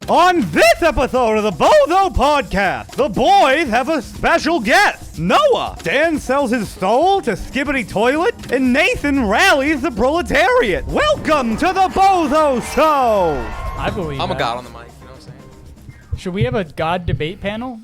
On this episode of the Bozo Podcast, the boys have a special guest, Noah. Dan sells his soul to Skibbity Toilet, and Nathan rallies the proletariat. Welcome to the Bozo Show! I believe I'm that. a god on the mic, you know what I'm saying? Should we have a god debate panel?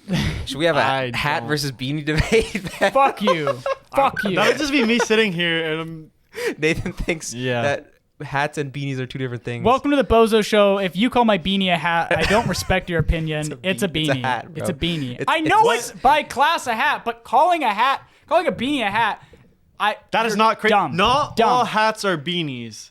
Should we have a hat versus beanie debate? Fuck you. Fuck you. That would just be me sitting here and Nathan thinks that hats and beanies are two different things. Welcome to the Bozo Show. If you call my beanie a hat, I don't respect your opinion. It's a beanie. It's a hat, bro. It's a beanie. It's- I know it's- it's by class a hat, but calling a beanie a hat, that is not crazy. dumb. Not Dumb. all hats are beanies,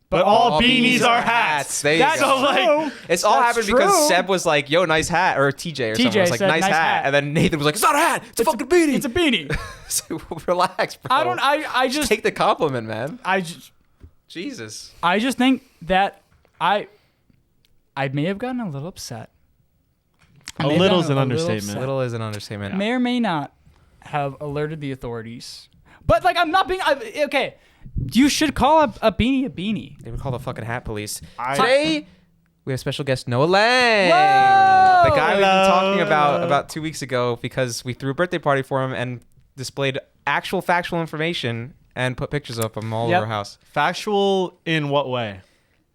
but all beanies are hats. There you That's go. true. It's all That's happened true. because Seb was like, yo, nice hat. Or TJ or someone was like, said, nice hat. And then Nathan was like, it's not a hat. It's a fucking beanie. It's a beanie. So relax, bro. I just take the compliment, man. I just Jesus. think that I may have gotten a little upset. A little is an understatement. upset. Little is an understatement. May or may not have alerted the authorities. But like, I'm not being okay. You should call a beanie a beanie. They would call the fucking hat police. I- Today, we have special guest Noah Lang. Whoa! The guy we've been talking Hello. about 2 weeks ago because we threw a birthday party for him and displayed actual factual information and put pictures of him all over our house. Factual in what way?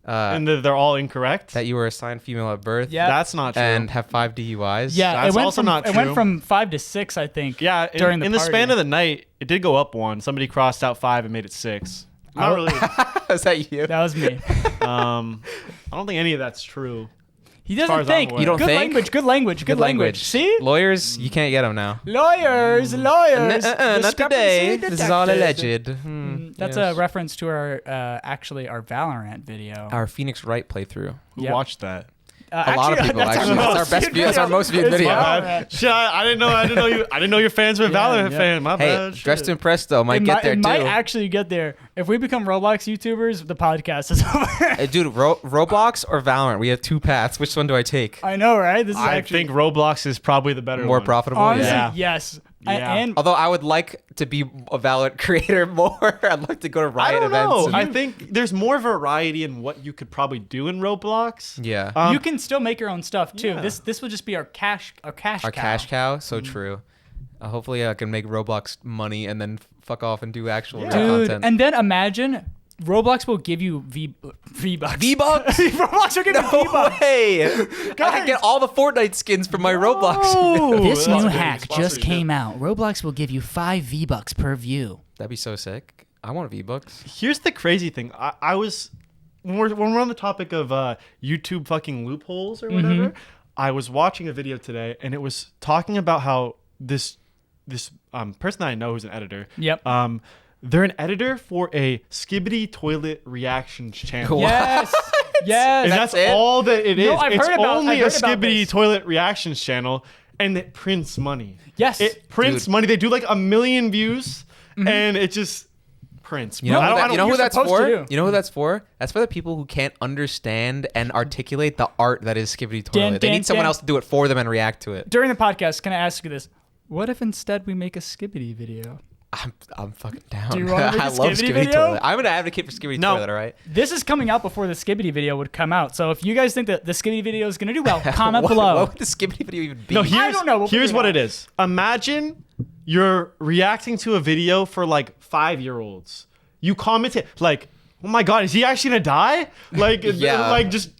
And they're all incorrect? That you were assigned female at birth. Yeah. That's not true. And have 5 DUIs. Yeah, That's it went also from, not It went true. from 5 to 6, I think. yeah, during in the the span of the night, it did go up one. Somebody crossed out 5 and made it 6. Not really. Is that you? That was me. I don't think any of that's true. He far doesn't as I'm think. aware. You don't good think? language. Good language. Good language. See, Lawyers, you can't get them now. lawyers. Not today. Discrepancy This is all detected. alleged. That's a reference to our our Valorant video. Our Phoenix Wright playthrough. Who Yep. watched that? A lot of people, actually. That's our best view. That's our most viewed It's video. Valorant. Shit, I didn't know you. I didn't know your fans were Valorant fan. My Hey, bad. Dressed to Shit. Impress, though, might get there, it too. might actually get there. If we become Roblox YouTubers, the podcast is over. Hey, dude, Roblox or Valorant? We have 2 paths. Which one do I take? I know, right? This is I actually think Roblox is probably the better More one. profitable? honestly Yeah. yes. Yeah. And Although I would like to be a Valorant creator more. I'd like to go to I Riot don't events. know. and- I think there's more variety in what you could probably do in Roblox. yeah. you can still make your own stuff too. yeah. This will just be our cash Our cow. cash cow. So true. Hopefully I can make Roblox money and then fuck off and do actual real Dude, content. and then imagine Roblox will give you V-Bucks. V-Bucks? Roblox will give you No V-Bucks. way! I can get all the Fortnite skins from my Roblox. Oh, This that's new a good hack just sponsorship. came out. Roblox will give you 5 V-Bucks per view. That'd be so sick. I want V-Bucks. Here's the crazy thing. I was when we're on the topic of YouTube fucking loopholes or whatever. I was watching a video today and it was talking about how this person that I know who's an editor. Yep. They're an editor for a Skibbity Toilet Reactions channel. Yes. Yes. And that's it? all that it is. No, I've it's heard about- only I've a heard about Skibbity this. Toilet Reactions channel, and it prints money. Yes. It prints Dude. money. They do like 1 million views, and it just prints. You know, I don't- you know who you're that's supposed to for? do. You know who that's for? That's for the people who can't understand and articulate the art that is Skibbity Toilet. They Dan, need someone Dan. else to do it for them and react to it. During the podcast, can I ask you this? What if instead we make a Skibbity video? I'm fucking down. Do you wanna make a I love Skibbity Skibbity video? Toilet. I'm an advocate for Skibbity No. Toilet, all right? This is coming out before the Skibbity video would come out. So if you guys think that the Skibbity video is going to do well, comment what, below. What would the Skibbity video even be? No, here's, don't know. We'll here's figure what it it out. is. Imagine you're reacting to a video for like 5-year-olds. You comment it like, "Oh my God, is he actually gonna die?" Like, Yeah. like just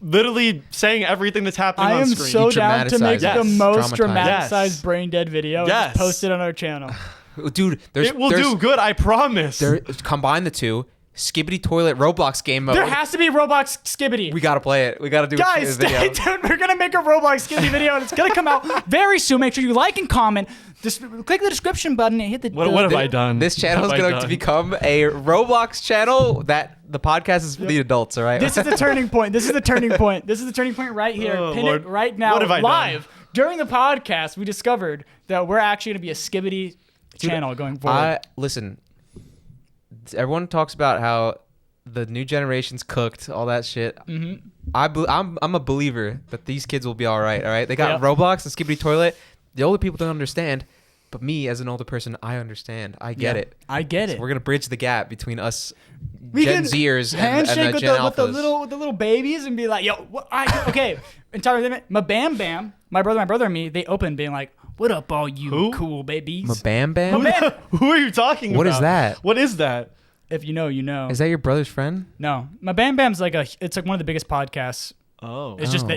literally saying everything that's happening I on am screen. so down to make dramatize the it. most Yes. dramatized Yes. brain dead video and Yes. just post it on our channel. Dude, there's It will do good, I promise. combine the two. Skibbity Toilet Roblox game mode. There has to be Roblox Skibbity. We gotta play it. We gotta do Guys, a video. stay tuned. We're going to make a Roblox Skibbity video and it's going to come out very soon. Make sure you like and comment. Just click the description button and hit the... What have I done? This channel is What have I going to done? become a Roblox channel that the podcast is for the adults, all right? This is the turning point. This is the turning point. This is the turning point right here. Oh, Pin Lord. it right now. What have I done? live. During the podcast, we discovered that we're actually going to be a Skibbity channel going forward. Listen, everyone talks about how the new generation's cooked, all that shit. Mm-hmm. I'm a believer that these kids will be all right, all right? They got Yep. Roblox and Skibbity Toilet. The older people don't understand, But me, as an older person, I understand. I get it. I get So it. we're gonna bridge the gap between us We Gen can Zers and handshake the with, Gen with the Alphas. little babies and be like, yo, okay. Entire limit. My Bam Bam, my brother and me, they opened being like, what up, all you Who? cool babies? Ma Bam Bam? Who are you talking about? What is that? What is that? If you know, you know. Is that your brother's friend? No, my Bam Bam's like it's like one of the biggest podcasts. Oh. It's just Oh.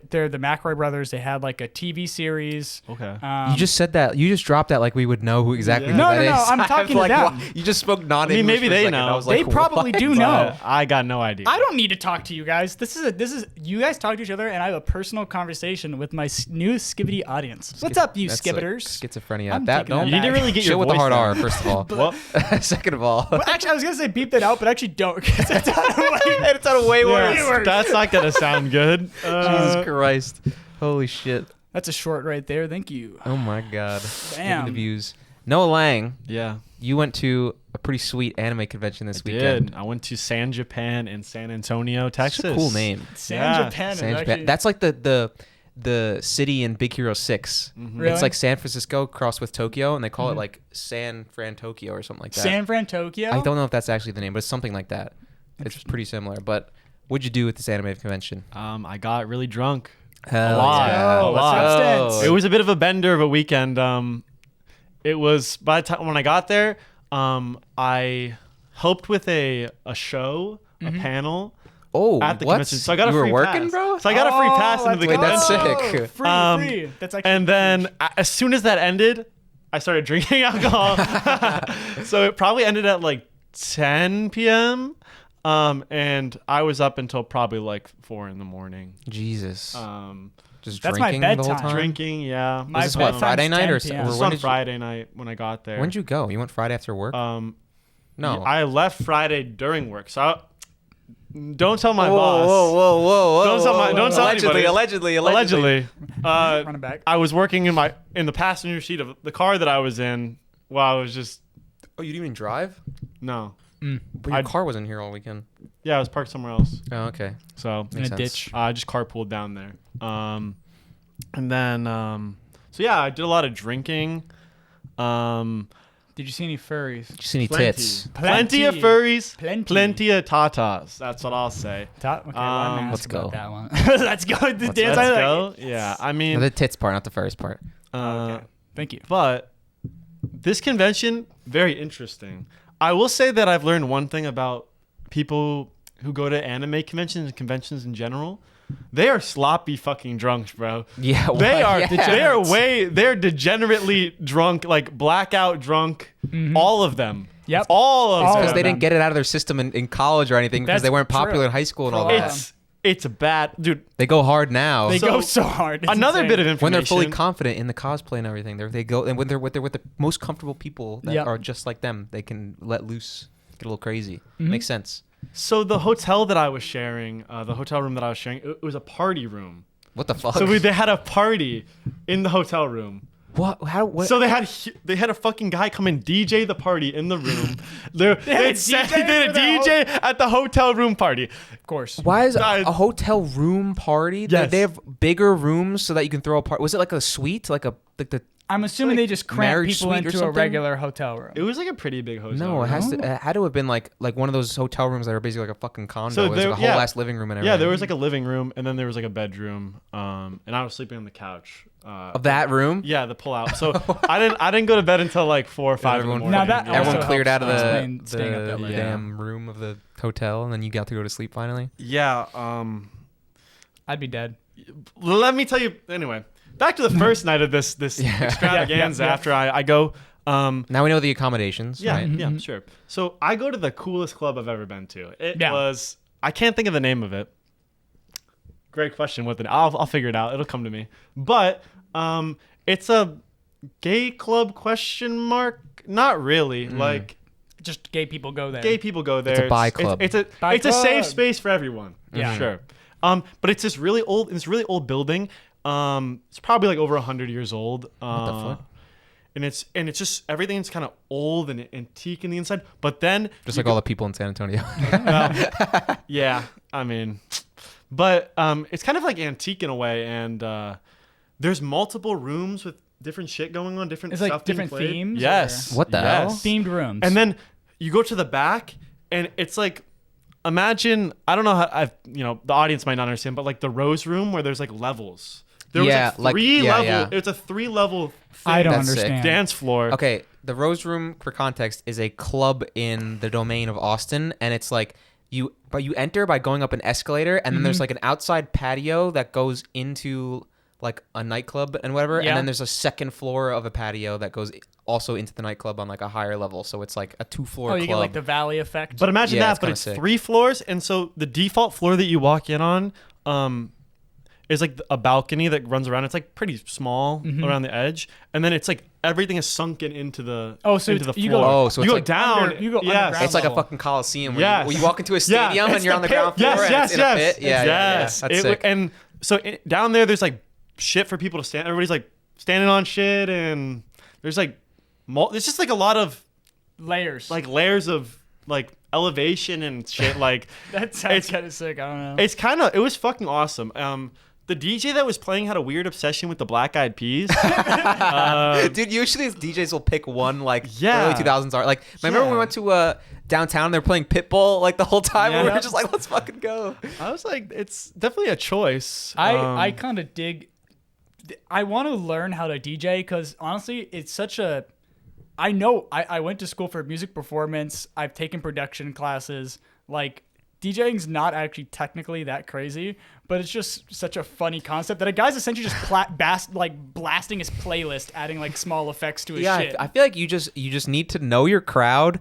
they're the McRae brothers. They had like a TV series. Okay. You just said that. You just dropped that like we would know who exactly Yeah. who No, that no, is. no, I'm I was talking to like, them. what? You just spoke non-English. I mean, maybe for a they second. know. I was They like, probably what? do know. I got no idea. I don't need to talk to you guys. This is you guys talk to each other, and I have a personal conversation with my new Skibbity audience. What's up, you That's Skibbiters? Like schizophrenia. I'm That taking don't that You need to back. really get shit your with the voice hard down. R. First of all. Well, Second of all, Well, actually, I was gonna say beep that out, but actually don't. 'Cause it sounded way yeah, worse. that's not gonna sound good. Jesus Christ, holy shit! That's a short right there. Thank you. Oh my God. Damn. Look at the views. Noah Lang, Yeah, you went to a pretty sweet anime convention this I weekend. did. I went to San Japan in San Antonio, Texas. Such a cool name. San Yeah. Japan is San Japan. actually. That's like the city in Big Hero 6. Really? It's like San Francisco crossed with Tokyo, and they call it Mhm. like San Fran Tokyo or something like that. San Fran Tokyo. I don't know if that's actually the name, but it's something like that. It's pretty similar. But what'd you do at this anime convention? I got really drunk. Hell lot. yeah. A lot. Substance. It was a bit of a bender of a weekend. It was by the time when I got there, I helped with a show, a panel Oh, at the what? convention. So I got you a free were working, pass. bro? So I got a free pass into the Wait, that's convention. sick. Free. That's actually. And then as soon as that ended, I started drinking alcohol. So it probably ended at like 10 p.m. And I was up until probably like 4 in the morning. Jesus. Just That's my drinking the whole bedtime. time? Drinking, yeah. My Was this what, bedtime's Friday night 10 or p.m. or This was when on did you- Friday night when I got there. When'd you go? You went Friday after work? No. I left Friday during work. So don't tell my whoa, boss. whoa. Don't tell my- don't tell anybody. Allegedly. Allegedly. Running back. I was working in the passenger seat of the car that I was in while I was just Oh, you didn't even drive? no. But your car wasn't here all weekend. Yeah, I was parked somewhere else. Oh, okay. So In a Makes sense. ditch. I just carpooled down there. And then so yeah, I did a lot of drinking. Did you see any furries? Did you see any tits? Plenty of furries. Plenty. Plenty of tatas. That's what I'll say. Okay, well, I'm gonna let's ask about go. that one. Let's go. The Let's dance. Let's I like. go. Yeah, I No, mean, the tits part, not the first part. Okay. Thank you. but this convention very interesting. I will say that I've learned one thing about people who go to anime conventions and conventions in general. They are sloppy fucking drunks, bro. Yeah, They are. Yeah. They're degenerately drunk, like blackout drunk. All of them. Yep. All of All them. Because they them. didn't get it out of their system in college or anything because That's they weren't popular true. in high school and all Pro- that. It's bad, dude. They go hard now. They So, go so hard. It's Another insane. bit of information. when they're fully confident in the cosplay and everything, they go and when they're with the most comfortable people that Yep. are just like them, they can let loose, get a little crazy. Mm-hmm. Makes sense. So the hotel that I was sharing, the hotel room that I was sharing, it was a party room. What the fuck? So they had a party in the hotel room. what? How? What? So they had a fucking guy come and DJ the party in the room. They had a had a DJ at the hotel room party. Of course. Why is I- a hotel room party? Yes. They have bigger rooms so that you can throw a party. Was it like a suite? Like the I'm assuming like they just cramp marriage people suite or into a something? regular hotel room. It was like a pretty big hotel. No, room. it has to. It had to have been like one of those hotel rooms that are basically like a fucking condo. So It was there- like a whole yeah. ass living room and everything. Yeah, there was like a living room and then there was like a bedroom. And I was sleeping on the couch. of that room. Yeah, the pull out. So I didn't go to bed until like 4 or 5 in the Everyone, morning. Now that everyone also cleared out of helps the, explain staying up that late. damn room of the hotel, and then you got to go to sleep finally. Yeah. I'd be dead. Let me tell you. Anyway, back to the first night of this extravaganza. Yeah. After I go. Now we know the accommodations. Yeah, right? yeah, sure. So I go to the coolest club I've ever been to. It Yeah. was. I can't think of the name of it. Great question. I'll figure it out. It'll come to me. But it's a gay club ? Not really. Like Just gay people go there. gay people go there. It's a bi club. It's a Bi it's a safe club. space for everyone. Yeah. Sure. But it's this really old building. It's probably like over 100 years old. What the fuck? And it's just everything's kind of old and antique in the inside. But then Just like all the people in San Antonio. yeah, I mean, but it's kind of like antique in a way, and there's multiple rooms with different shit going on, different It's stuff like being different played. themes. Yes. What the hell? Themed rooms. And then you go to the back, and it's like, imagine, I don't know how the audience might not understand, but like the Rose Room where there's like levels. There was like three level. It's a 3-level. I don't That's sick. understand. Dance floor. Okay, the Rose Room, for context, is a club in the domain of Austin, and it's like you enter by going up an escalator, and then there's like an outside patio that goes into like a nightclub and whatever, Yeah. and then there's a second floor of a patio that goes also into the nightclub on like a higher level, so it's like a 2-floor club. You get like the valley effect. But imagine Yeah, that, it's but kinda it's sick. 3 floors, and so the default floor that you walk in on is like a balcony that runs around. It's like pretty small around the edge, and then it's like everything is sunken into the So into the you floor. go- Oh, so you it's go like down. you go yes. underground. It's like a level. fucking coliseum where, Yes. you walk into a stadium Yeah, and it's you're the on the pit. ground floor Yes, and yes, it's in a yes. pit. Yeah, Yes. That's sick. And so down there, there's like shit for people to stand. Everybody's like standing on shit, and there's like there's just like a lot of layers. layers of like elevation and shit. Like that sounds kind of sick. I don't know. it was fucking awesome. The DJ that was playing had a weird obsession with the Black Eyed Peas. Dude, usually DJs will pick one like Yeah. early 2000s art. Like, remember when we Yeah. went to downtown and they were playing Pitbull like the whole time? And we Yeah. were just like, let's fucking go. I was like, it's definitely a choice. I kind of dig. I want to learn how to DJ because honestly, it's such a. I know I went to school for music performance. I've taken production classes. Like DJing's not actually technically that crazy, but it's just such a funny concept that a guy's essentially just blasting his playlist, adding like small effects to his shit. I feel like you just need to know your crowd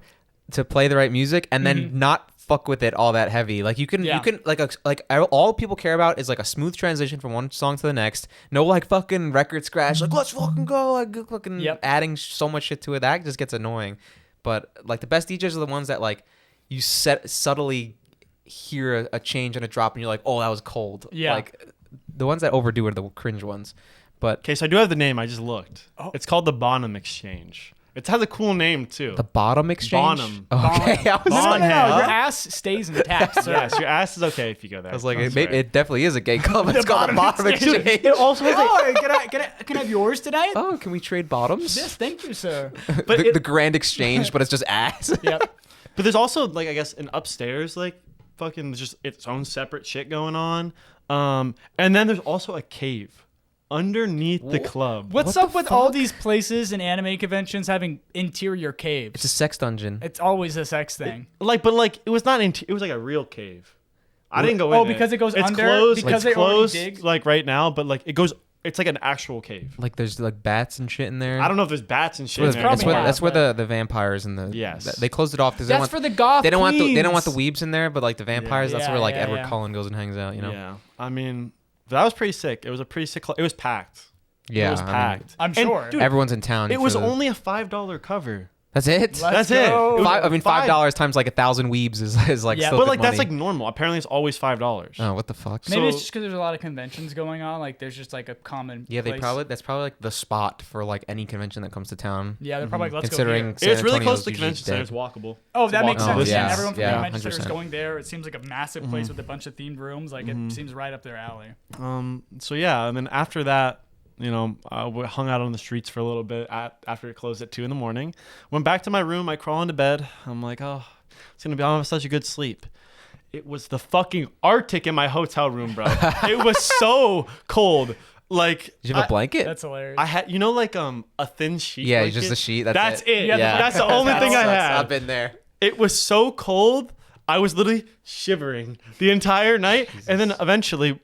to play the right music and then not fuck with it all that heavy. Like you can like all people care about is like a smooth transition from one song to the next. No like fucking record scratch. Like let's fucking go. Like fucking adding so much shit to it that just gets annoying. But like the best DJs are the ones that like you subtly hear a change and a drop and you're like, oh, that was cold. Yeah. Like the ones that overdo it are the cringe ones. But Okay, so I do have the name. I just looked. It's called the Bonham Exchange. It has a cool name too. the bottom exchange. Bonham. Okay, I was No, like, your ass stays intact. So. Yes, your ass is okay if you go there. I was like, That's it, right. it definitely is a gay club. It's called the bottom exchange. It also has Oh, can I have yours tonight? Oh, can we trade bottoms? Yes, thank you, sir. The grand exchange, but it's just ass. Yep. But there's also like I guess an upstairs like fucking just its own separate shit going on. And then there's also a cave underneath the club. What's What up the with all fuck? these places and anime conventions having interior caves? It's a sex dungeon. It's always a sex thing. Like, but like it was not. It was like a real cave. I didn't go in. Oh, because it goes it's under? Closed, Because it's they already closed, dig? like right now, but like it goes. It's like an actual cave. Like there's like bats and shit in there. I don't know if there's bats and shit. That's in where, there. that's probably where, not, that's where but- the vampires and the Yes. they closed it off because That's for the goth they don't want the queens. weebs in there, but like the vampires, that's Yeah, where like yeah, Edward yeah. Cullen goes and hangs out. You know. Yeah, I mean that was pretty sick. It was a pretty sick. It was packed. Yeah, it was I mean, packed. I'm And, sure. dude, everyone's in town. it was for the- only a $5 cover. That's it. Let's That's it. go. It was I mean, $5 $5 times like 1,000 weebs is like Yeah, still But good like that's money. like normal. Apparently, it's always $5. Oh, what the fuck? Maybe it's So- just because there's a lot of conventions going on. Like there's just like a common. Yeah, place. that's probably like the spot for like any convention that comes to town. Yeah, they're probably like, let's Considering go here. San It's really Antonio's close to the usually convention center. dead. It's walkable. Oh, that It's makes walkable. sense. Oh, Yeah, yeah, everyone from yeah, the convention center is 100%. going there. It seems like a massive place with a bunch of themed rooms. Like it seems right up their alley. So yeah, and then after that, you know, we hung out on the streets for a little bit after it closed at 2 a.m. Went back to my room. I crawl into bed. I'm like, oh, it's gonna be. I'm gonna have such a good sleep. It was the fucking Arctic in my hotel room, bro. It was so cold. Like, Did you have a blanket? That's hilarious. I had, you know, like a thin sheet. Yeah, blanket? just a sheet. That's it. Yeah, That's the only thing I had. I've been there. It was so cold. I was literally shivering the entire night. And then eventually,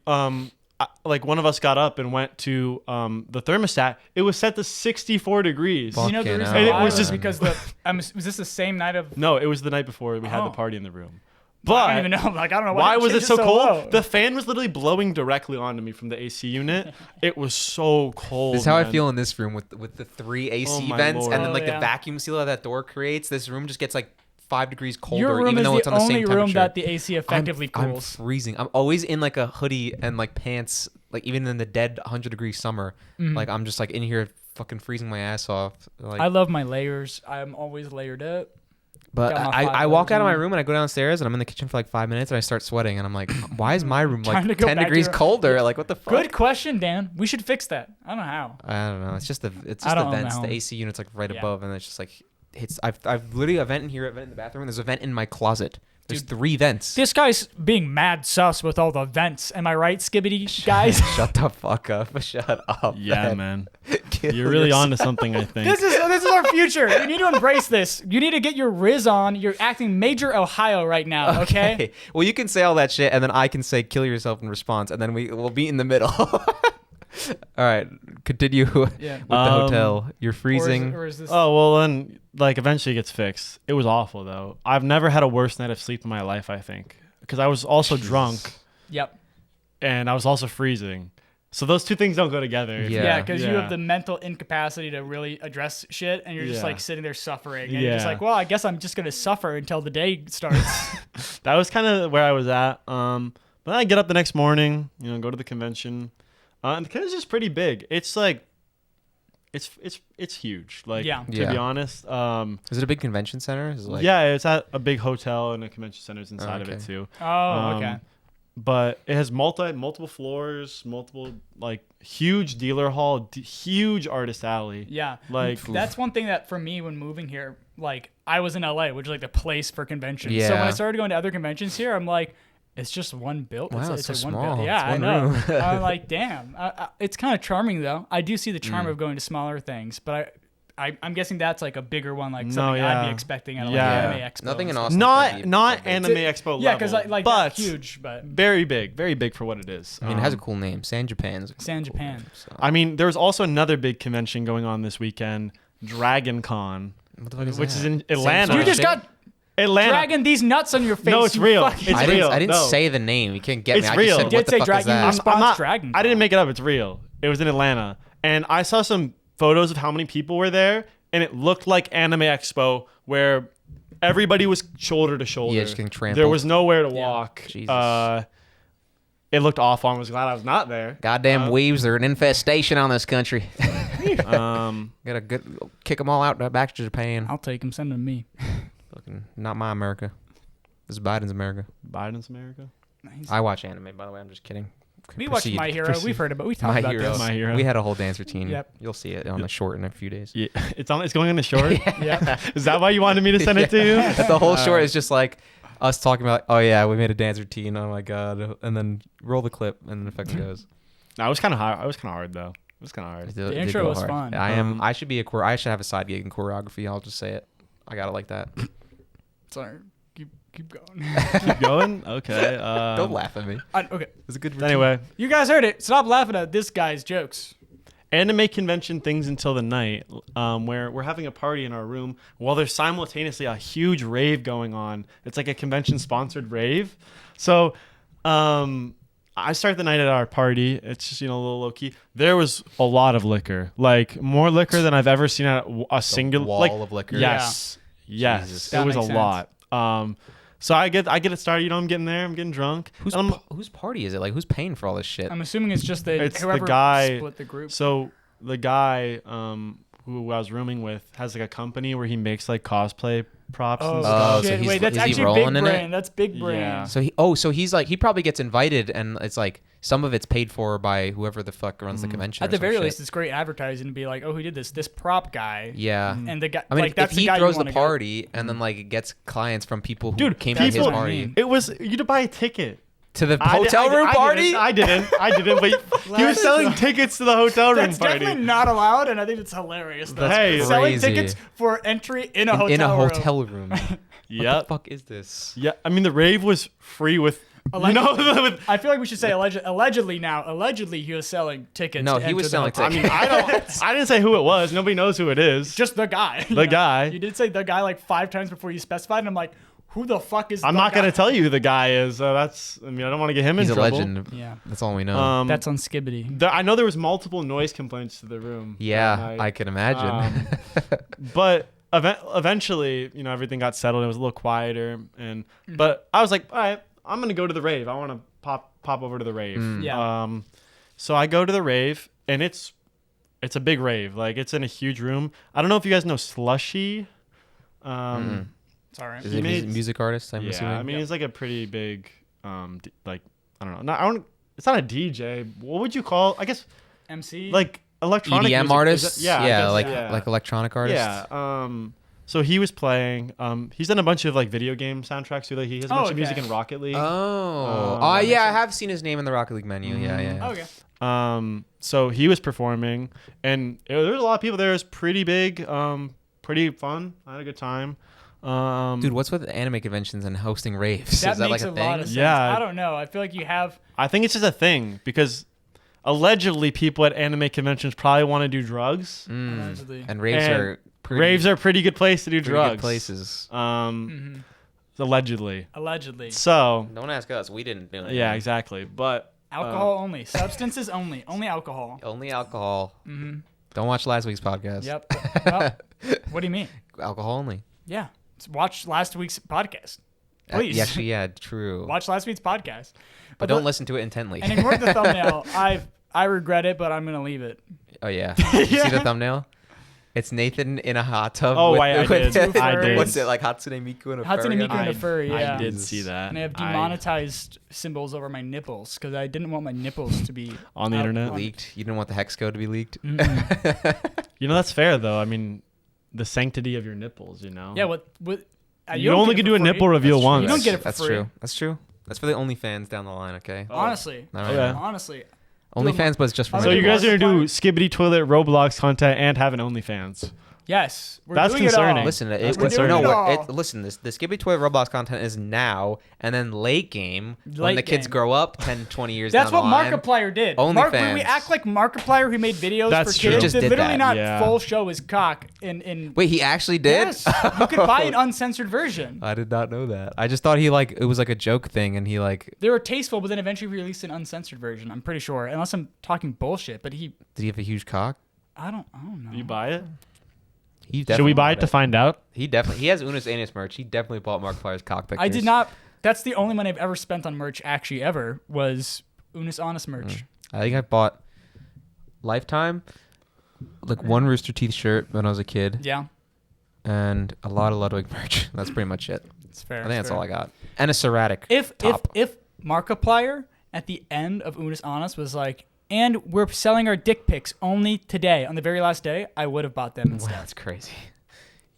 like one of us got up and went to the thermostat. It was set to 64 degrees. Fuck. you know the Fucking reason hell. And it why was just- because was this the same night of? No, it was the night before we had the Oh. party in the room. I But don't even know. Like I don't know why they was it changed so cold? low. The fan was literally blowing directly onto me from the AC unit. It was so cold. This is how I man. feel in this room with the 3 AC Oh my vents Lord. and then like Oh, the yeah. vacuum sealer that door creates. This room just gets like 5 degrees colder, Your room even is though it's the on the only same room temperature. that the AC effectively I'm cools. freezing. I'm always in like a hoodie and like pants, like even in the dead 100-degree summer. Like I'm just like in here fucking freezing my ass off. Like I love my layers. I'm always layered up. But Got my I five walk out of my layers on. room and I go downstairs and I'm in the kitchen for like 5 minutes and I start sweating and I'm like, why is my room Time to like go 10 back to degrees your- colder? Like, what the fuck? Good question, Dan. We should fix that. I don't know how. I don't know. It's just the I don't vents. know. The AC unit's like right Yeah. above and it's just like I've literally a vent in here, a vent in the bathroom. There's a vent in my closet. There's 3 vents. This guy's being mad sus with all the vents. Am I right, Skibbity guys? Shut the fuck up. Shut up. Yeah, man. Kill You're really yourself. onto something, I think. This is our future. You need to embrace this. You need to get your Riz on. You're acting Major Ohio right now, okay? Well, you can say all that shit, and then I can say "kill yourself" in response, and then we'll be in the middle. All right, continue Yeah. with the hotel. You're freezing. Or is this? Oh, well, then, like, eventually it gets fixed. It was awful, though. I've never had a worse night of sleep in my life, I think. Because I was also drunk, Yep. and I was also freezing. So those two things don't go together. Yeah. Yeah, because you Yeah. have the mental incapacity to really address shit, and you're just Yeah. like sitting there suffering. And you're just Yeah. like, well, I guess I'm just gonna suffer until the day starts. That was kind of where I was at. But then I get up the next morning, go to the convention. And the convention's pretty big. It's like, it's huge. Like, Yeah. to Yeah. be honest. Is it a big convention center? Is it like, Yeah, it's at a big hotel and a convention center's inside of it okay. too. Oh, okay. But it has multiple floors, multiple like huge dealer hall, huge artist alley. Yeah. Like That's one thing that for me when moving here, like I was in LA, which is like the place for conventions. So Yeah. when I started going to other conventions here, I'm like, it's just one building. Wow, it's it's so one small. building. Yeah, It's one I know. room. I'm like, damn. It's kind of charming though. I do see the Mm. charm of going to smaller things, but I'm guessing that's like a bigger one, like No, something I'd yeah. be expecting at like Yeah. Anime Expo. Nothing in and stuff. Austin. not Not Anime Expo Yeah, level. because like but that's huge, but very big for what it is. I mean, it has a cool name. San Japan's. a San cool Japan. name, so. I mean, there was also another big convention going on this weekend, Dragon Con, What the fuck is which that? is in Same Atlanta. sort You of just shit? got Atlanta. dragging these nuts on your face. No, it's you real. fucking- It's real. I didn't No. say the name. You can't get It's me. I real. just You said, did what the say fuck is Dragon that? Response Dragon I didn't Con. make it up. It's real. It was in Atlanta, and I saw some photos of how many people were there, and it looked like Anime Expo, where everybody was shoulder to shoulder. Yeah, just getting trampled. There was nowhere to walk. Jesus. It looked awful. I was glad I was not there. Goddamn weaves, they're an infestation on this country. Um, Gotta kick them all out back to Japan. I'll take him. Send him to me. Fucking not my America. This is Biden's America. Biden's America. I watch anime, by the way. I'm just kidding. We watched Proceed. My Hero. Proceed. We've heard about. We talked My about Hero. this. My Hero. We had a whole dance routine. Yep. You'll see it on the short in a few days. Yeah, it's going on the short. Yeah. Is that why you wanted me to send it to you? The whole short is just like us talking about, oh yeah, we made a dance routine. Oh my god, and then roll the clip, and then it fucking goes. No, it was kind of hard. It was kind of hard though. It was kind of hard. It did intro go was hard. fun. I should be I should have a side gig in choreography. I'll just say it. I got it like that. Sorry. Keep going. Keep going. Okay. Don't laugh at me. Okay. It's a good routine. Anyway, You guys heard it. Stop laughing at this guy's jokes. anime convention things until the night, where we're having a party in our room while there's simultaneously a huge rave going on. It's like a convention sponsored rave. So, I start the night at our party. It's just, a little low key. There was a lot of liquor, like more liquor than I've ever seen at a single wall of liquor. Yes. Yes. Jesus. It That was a makes lot. So I get it started. I'm getting there. I'm getting drunk. And Whose party is it? Like, who's paying for all this shit? I'm assuming it's just It's the whoever guy- split the group. So the guy who I was rooming with has like a company where he makes like cosplay props and Oh, stuff. so shit. he's- Wait, that's is he actually rolling big in it? brain. That's big brain. Yeah. So he's like, he probably gets invited, and it's like some of it's paid for by whoever the fuck runs the convention. At or the some very shit. least, it's great advertising to be like, oh, who did this? This prop guy. Yeah. And the guy. I mean, like, that's if he the guy throws you the wanna party and then like gets clients from people who Dude, came to his people- party It was you to buy a ticket. to the hotel room party. I didn't. But he was selling tickets to the hotel room That's party. definitely not allowed, and I think it's hilarious. Though. That's Hey, selling crazy. tickets for entry in a hotel in a room. hotel room. What Yep. the fuck is this? Yeah. I mean, the rave was free with. Allegedly. with, I feel like we should say allegedly now. Allegedly, he was selling tickets. No, to he was enter the selling hotel. tickets. I mean, I didn't say who it was. Nobody knows who it is. Just the guy. The guy. You did say the guy like 5 times before you specified, and I'm like, who the fuck is? I'm the not guy? gonna tell you who the guy is. I don't want to get him He's in a trouble. legend. Yeah. That's all we know. That's on Skibbity. I know there was multiple noise complaints to the room. yeah, that night. I can imagine. But eventually, everything got settled. It was a little quieter, but I was like, all right, I'm gonna go to the rave. I want to pop over to the rave. Yeah. So I go to the rave, and it's a big rave. Like, it's in a huge room. I don't know if you guys know Slushy. It's all right. Is it a music artist? I'm assuming. I mean, he's like a pretty big, like I don't know. It's not a DJ. What would you call? I guess MC. like electronic EDM music. artists. Yeah, I guess, like electronic artists. Yeah. So he was playing. He's done a bunch of like video game soundtracks too. Like he has a bunch of music in Rocket League. Yeah, I have seen his name in the Rocket League menu. Yeah. Okay. So he was performing, and there was a lot of people there. It was pretty big, pretty fun. I had a good time. Dude, what's with anime conventions and hosting raves? That Is that makes like a a thing? lot of sense. Yeah. I don't know. I feel like you have. I think it's just a thing because allegedly people at anime conventions probably want to do drugs. Allegedly. And raves And are pretty, raves are a pretty good place to do pretty drugs. good places. Allegedly. Allegedly. So Don't ask us. We didn't do it. yeah, exactly. But Alcohol only. Substances only. Only alcohol. Only alcohol. Don't watch last week's podcast. Yep. Well, what do you mean? Alcohol only. Yeah. Watch last week's podcast. Please. Actually, yeah, true. Watch last week's podcast. But don't listen to it intently. And ignore the thumbnail. I regret it, but I'm gonna leave it. Oh yeah. You see the thumbnail? It's Nathan in a hot tub. Oh, with, I did. I did. What's it like? Hatsune Miku and a Hatsune furry? Miku and a furry. Yeah. I did see that. And I have demonetized symbols over my nipples because I didn't want my nipples to be On the internet? Leaked. You didn't want the hex code to be leaked. You know, that's fair though. I mean, the sanctity of your nipples. You know. Yeah. What? You only can do a nipple reveal once. You don't get it for That's free. true. That's true. That's for the OnlyFans down the line. Okay. Honestly. All right. Okay. Honestly. OnlyFans, but it's just for So Are you we nipples. guys are gonna do Markiplier? Skibbity Toilet Roblox content and have an OnlyFans. Yes. We're That's doing concerning. It all. Listen, We're doing no, it all. listen. The Skibbity Toy Roblox content is now, and then late game when Late the kids game. grow up 10, 20 years That's down what the line. Markiplier did. OnlyFans. We act like Markiplier who made videos That's for true. kids. Just Did did literally that. not Yeah. full show his cock in Wait, he actually did? Yes. You could buy an uncensored version. I did not know that. I just thought it was like a joke thing, and he like. They were tasteful, but then eventually released an uncensored version. I'm pretty sure, unless I'm talking bullshit. But Did he have a huge cock? I don't know. You buy it? He Should definitely we buy it bought to find out? He has Unus Anus merch. He definitely bought Markiplier's cock pictures. I did not. That's the only money I've ever spent on merch. Actually, ever was Unus Honest merch. I think I bought Lifetime, like one Rooster Teeth shirt when I was a kid, Yeah, and a lot of Ludwig merch. That's pretty much it. it's fair. I think that's all I got. And a Cerratic top. If Markiplier at the end of Unus Honest was like, and we're selling our dick pics only today on the very last day, I would have bought them Wow, instead. that's crazy.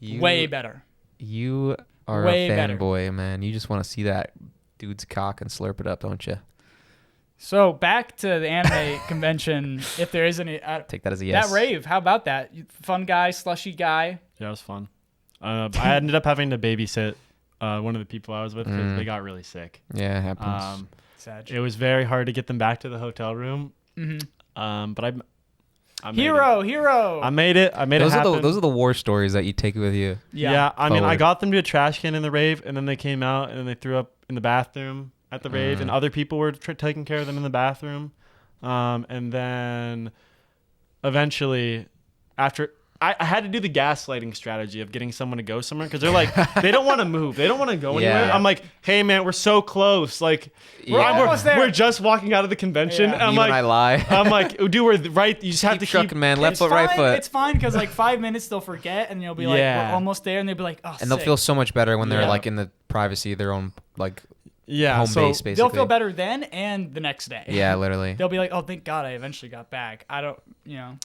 Way better. You are Way a better. fanboy, man. You just want to see that dude's cock and slurp it up, don't you? So back to the anime convention, if there is any. Take that as a yes. That rave, how about that? Fun guy, slushy guy. Yeah, it was fun. I ended up having to babysit one of the people I was with because they got really sick. Yeah, it happens. Sad. It was very hard to get them back to the hotel room. But I made Hero. it. I made it. those happen. are the war stories that you take with you. Yeah, I mean, I Forward. got them to a trash can in the rave, and then they came out and they threw up in the bathroom at the rave, and other people were taking care of them in the bathroom. And then eventually, after I had to do the gaslighting strategy of getting someone to go somewhere because they're like, they don't want to move, they don't want to go anywhere. Yeah. I'm like, hey man, we're so close, like Yeah. almost there. we're just walking out of the convention. Yeah. And I'm You like, and I lie. I'm like, dude, we're right. You just have Keep to trucking, keep. man. Left It's foot, right fine. foot. It's fine because like 5 minutes they'll forget and you'll be like, Yeah. we're almost there, and they'll be like, oh, And they'll sick. feel so much better when they're Yeah. like in the privacy of their own like Yeah, home so base, basically. They'll feel better then and the next day. Yeah, literally. They'll be like, oh, thank God I eventually got back. I don't,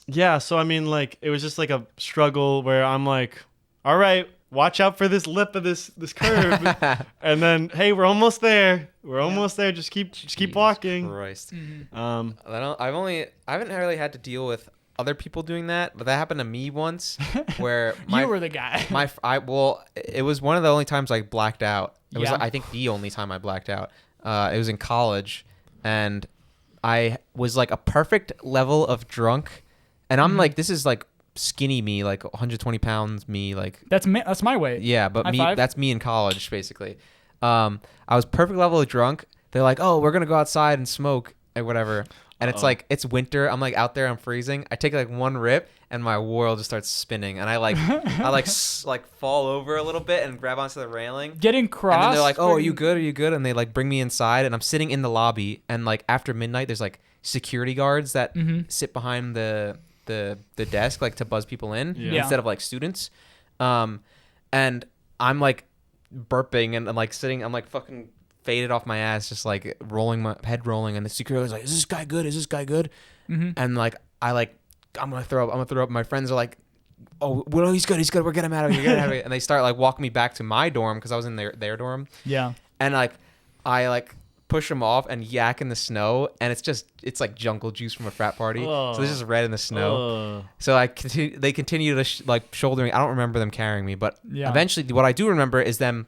yeah, so I mean, like, it was just like a struggle where I'm like, all right, watch out for this lip of this curve, and then hey, we're almost there. We're almost there. Just keep Jesus walking. Christ. Um, I haven't really had to deal with other people doing that, but that happened to me once where you were the guy. it was one of the only times I blacked out. It was Yeah. I think the only time I blacked out. It was in college, and I was like a perfect level of drunk, and I'm like, this is like skinny me, like 120 pounds me, like That's my weight. yeah, but High me five. that's me in college basically. I was perfect level of drunk. They're like, oh, we're gonna go outside and smoke or whatever. And it's like, it's winter. I'm like out there, I'm freezing. I take like one rip and my world just starts spinning. And I like, like fall over a little bit and grab onto the railing. Getting crossed. And then they're like, oh, are you good? Are you good? And they like bring me inside and I'm sitting in the lobby. And like after midnight, there's like security guards that sit behind the desk, like to buzz people in Yeah. instead of like students. And I'm like burping and like sitting. I'm like fucking faded off my ass, just like rolling my head rolling. And the security was like, "Is this guy good? Is this guy good?" And like I'm gonna throw up. I'm gonna throw up. My friends are like, "Oh, well, he's good. He's good. We're getting him out of here. Get him out of here." And they start like walking me back to my dorm because I was in their dorm. Yeah. And like I like push them off and yak in the snow, and it's like jungle juice from a frat party. So there's just red in the snow. So they continue to like shouldering. I don't remember them carrying me, but eventually what I do remember is them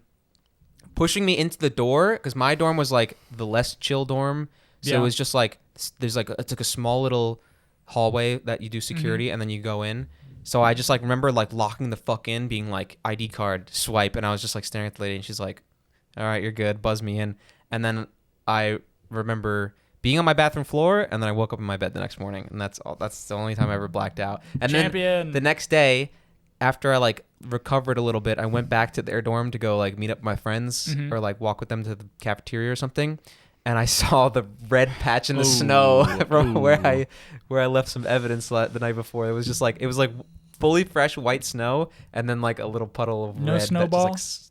pushing me into the door, because my dorm was like the less chill dorm. So it was just like it's like a small little hallway that you do security and then you go in. So I just like remember like locking the fuck in, being like ID card swipe, and I was just like staring at the lady, and she's like, "All right, you're good. Buzz me in." And then I remember being on my bathroom floor, and then I woke up in my bed the next morning, and that's all. That's the only time I ever blacked out. And then the next day, after I like recovered a little bit, I went back to their dorm to go like meet up with my friends or like walk with them to the cafeteria or something. And I saw the red patch in the snow from where I left some evidence the night before. It was just like fully fresh white snow, and then like a little puddle of no red. Snowball? That just, like,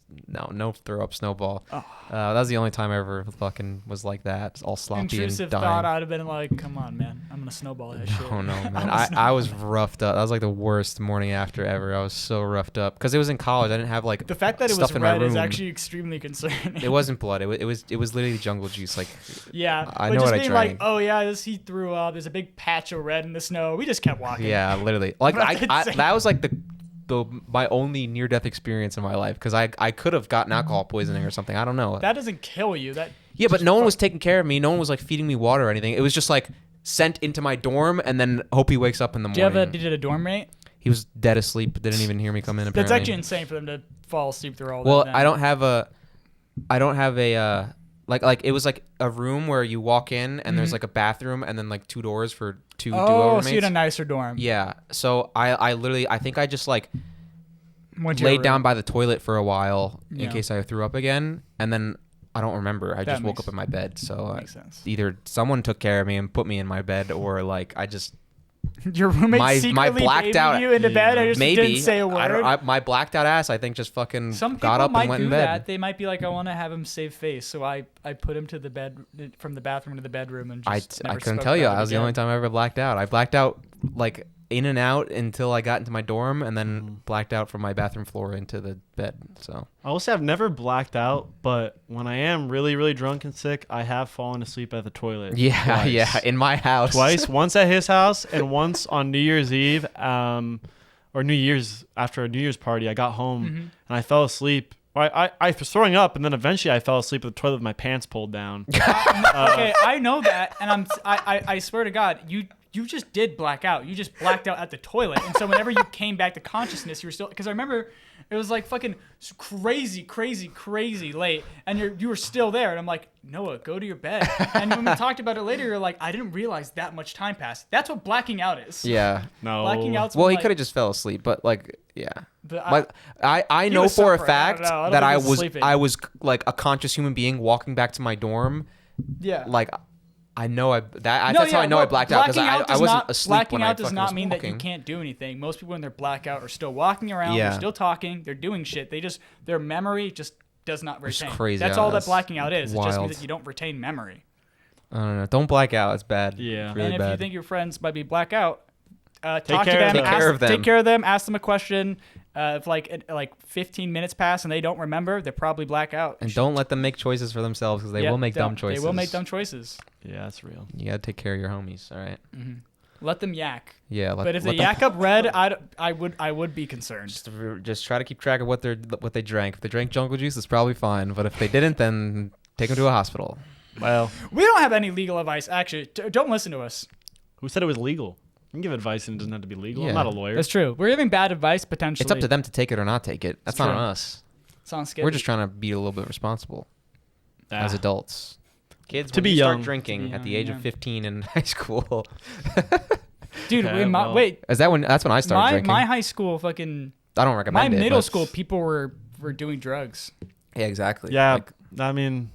no throw up snowball. Oh. That was the only time I ever fucking was like that, all sloppy Intrusive and dying. thought, I'd have been like, "Come on, man, I'm gonna snowball that shit." Oh no, man! I was roughed up. That was like the worst morning after ever. I was so roughed up because it was in college. I didn't have like the fact that it stuff was in my red room. is actually extremely concerning. It wasn't blood. It was literally jungle juice. Like yeah, I but know just what I being drank. like, "Oh yeah, he threw up. There's a big patch of red in the snow." We just kept walking. Yeah, literally. Like that was like my only near-death experience in my life, because I could have gotten alcohol poisoning or something. I don't know. That doesn't kill you. But no one was taking care of me. No one was like feeding me water or anything. It was just like sent into my dorm, and then hope he wakes up in the morning. Did you have a dorm mate? He was dead asleep. Didn't even hear me come in. Apparently. That's actually insane for them to fall asleep through all that. Well, I don't have a like it was like a room where you walk in and there's like a bathroom and then like two doors for two duo roommates. So you had a nicer dorm. Yeah. So I literally I think I just like Went laid down by the toilet for a while in case I threw up again, and then I don't remember. I just woke up in my bed. So makes sense. Either someone took care of me and put me in my bed, or like I just your roommate my secretly blacked out you into bed and just maybe didn't say a word. my blacked out ass I think just fucking Some got up and went in bed. That. They might be like, "I want to have him save face," so I put him to the bed from the bathroom to the bedroom and just I couldn't tell you. That was the only time I ever blacked out. I blacked out like in and out until I got into my dorm, and then blacked out from my bathroom floor into the bed. So I will say I've never blacked out, but when I am really, really drunk and sick, I have fallen asleep at the toilet. Yeah, twice. yeah, in my house. Twice. Once at his house, and once on New Year's Eve, or New Year's, after a New Year's party. I got home and I fell asleep. I was throwing up, and then eventually I fell asleep at the toilet with my pants pulled down. Okay, I know that, and I swear to God, you just did black out. You just blacked out at the toilet. And so whenever you came back to consciousness, you were still, because I remember it was like fucking crazy late, and you were still there. And I'm like, "Noah, go to your bed." And when we talked about it later, you're like, "I didn't realize that much time passed." That's what blacking out is. Yeah. No. Blacking out's Well, when, he like, could have just fell asleep, but like, yeah. But Like I know was for a suffering. fact I don't know. that I don't think he was sleeping. I was like a conscious human being walking back to my dorm. Yeah. Like I know that's how I know I blacked out, because I wasn't asleep blacking when I out does fucking not was mean that you walking. can't do anything. Most people when they're blackout are still walking around, Yeah. they're still talking, they're doing shit. Their memory just does not retain. crazy. That's Yeah, all that that's blacking out is. It just wild. means that you don't retain memory. I don't know. Don't black out. It's bad. Yeah. It's really And if bad. you think your friends might be blackout, talk to care of them. them. Take care of them. Take care of them. Ask them a question. If like 15 minutes pass and they don't remember, they're probably blackout. And don't let them make choices for themselves, because they will make dumb choices. They will make dumb choices. Yeah, that's real. You gotta take care of your homies. All right. Let them yak. Yeah. But if they let them- yak up red, I would be concerned. just try to keep track of what they drank. If they drank jungle juice, it's probably fine. But if they didn't, then take them to a hospital. Well, We don't have any legal advice. Actually, don't listen to us. who said it was legal? You can give advice and it doesn't have to be legal. Yeah. I'm not a lawyer. That's true. We're giving bad advice potentially. It's up to them to take it or not take it. That's not true. on us. Sounds scary. We're just trying to be a little bit responsible as adults. Kids, To when be you start young. drinking To be at the young, age yeah. of 15 in high school. Dude, Okay, well. wait. That's when I started drinking. My high school fucking I don't my recommend it. middle but- school people were doing drugs. Yeah, exactly. Yeah, Like, I mean,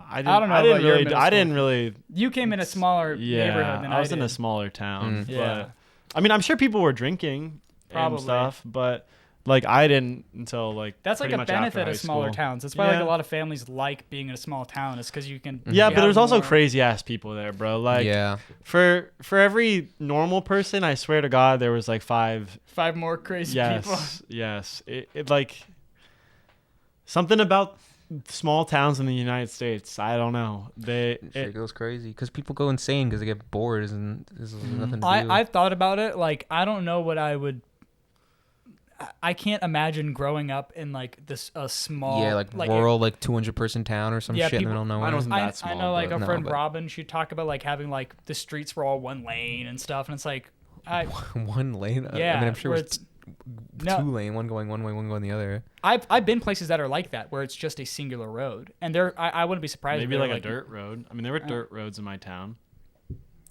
I don't know I didn't about your really. middle I school. didn't really. You came in a smaller neighborhood than I was did. in a smaller town. Mm. Yeah. But, I mean, I'm sure people were drinking Probably. and stuff, but Like I didn't until like That's like pretty a much after benefit high of smaller school. towns. That's why like Yeah. a lot of families like being in a small town. Is because you can. Yeah, you but there's have also more- crazy ass people there, bro. Like Yeah. for every normal person, I swear to God, there was like 5. 5 more crazy people. Yes. It like something about small towns in the United States. I don't know. Shit goes crazy because people go insane because they get bored and there's nothing to do. I've thought about it. Like I don't know what I would. I can't imagine growing up in like this a small rural 200-person town or some Yeah, shit in the people- middle of nowhere. Mine wasn't I that small, know like but- our friend No, but- Robin, she'd talk about like having like the streets were all one lane and stuff, and it's like One lane. yeah, I mean, I'm sure where it's no. 2 lane, one going one way, one going the other. I've been places that are like that where it's just a singular road, and I wouldn't be surprised. if maybe they like were, a dirt road. I mean, there were dirt roads in my town.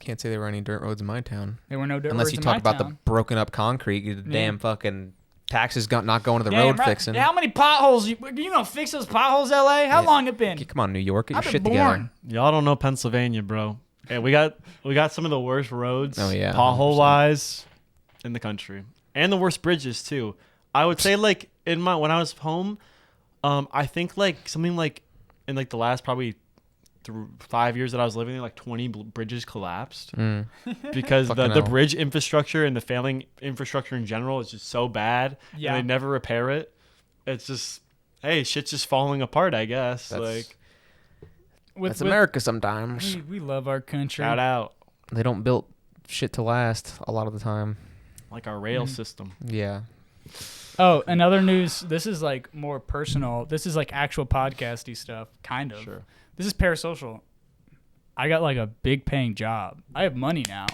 Can't say there were any dirt roads in my town. There were no dirt Unless roads you in talk my about town. the broken up concrete, the damn fucking taxes not going to the Damn road right. fixing. How many potholes? You gonna fix those potholes, LA? How long it been? Come on, New York, get your I've been shit born. together. Y'all don't know Pennsylvania, bro. Hey, we got some of the worst roads, Oh, yeah, pothole wise, in the country, and the worst bridges too. I would say like when I was home, I think like something like in like the last probably 5 years that I was living there, like 20 bridges collapsed because Fucking the hell. bridge infrastructure and the failing infrastructure in general is just so bad. Yeah. And they never repair it. It's just, hey, shit's just falling apart, I guess. That's- like, That's America sometimes. We love our country. shout out. They don't build shit to last a lot of the time. Like our rail system. Yeah. Oh, another news. This is like more personal. This is like actual podcasty stuff, kind of. Sure. This is parasocial. I got like a big paying job. I have money now.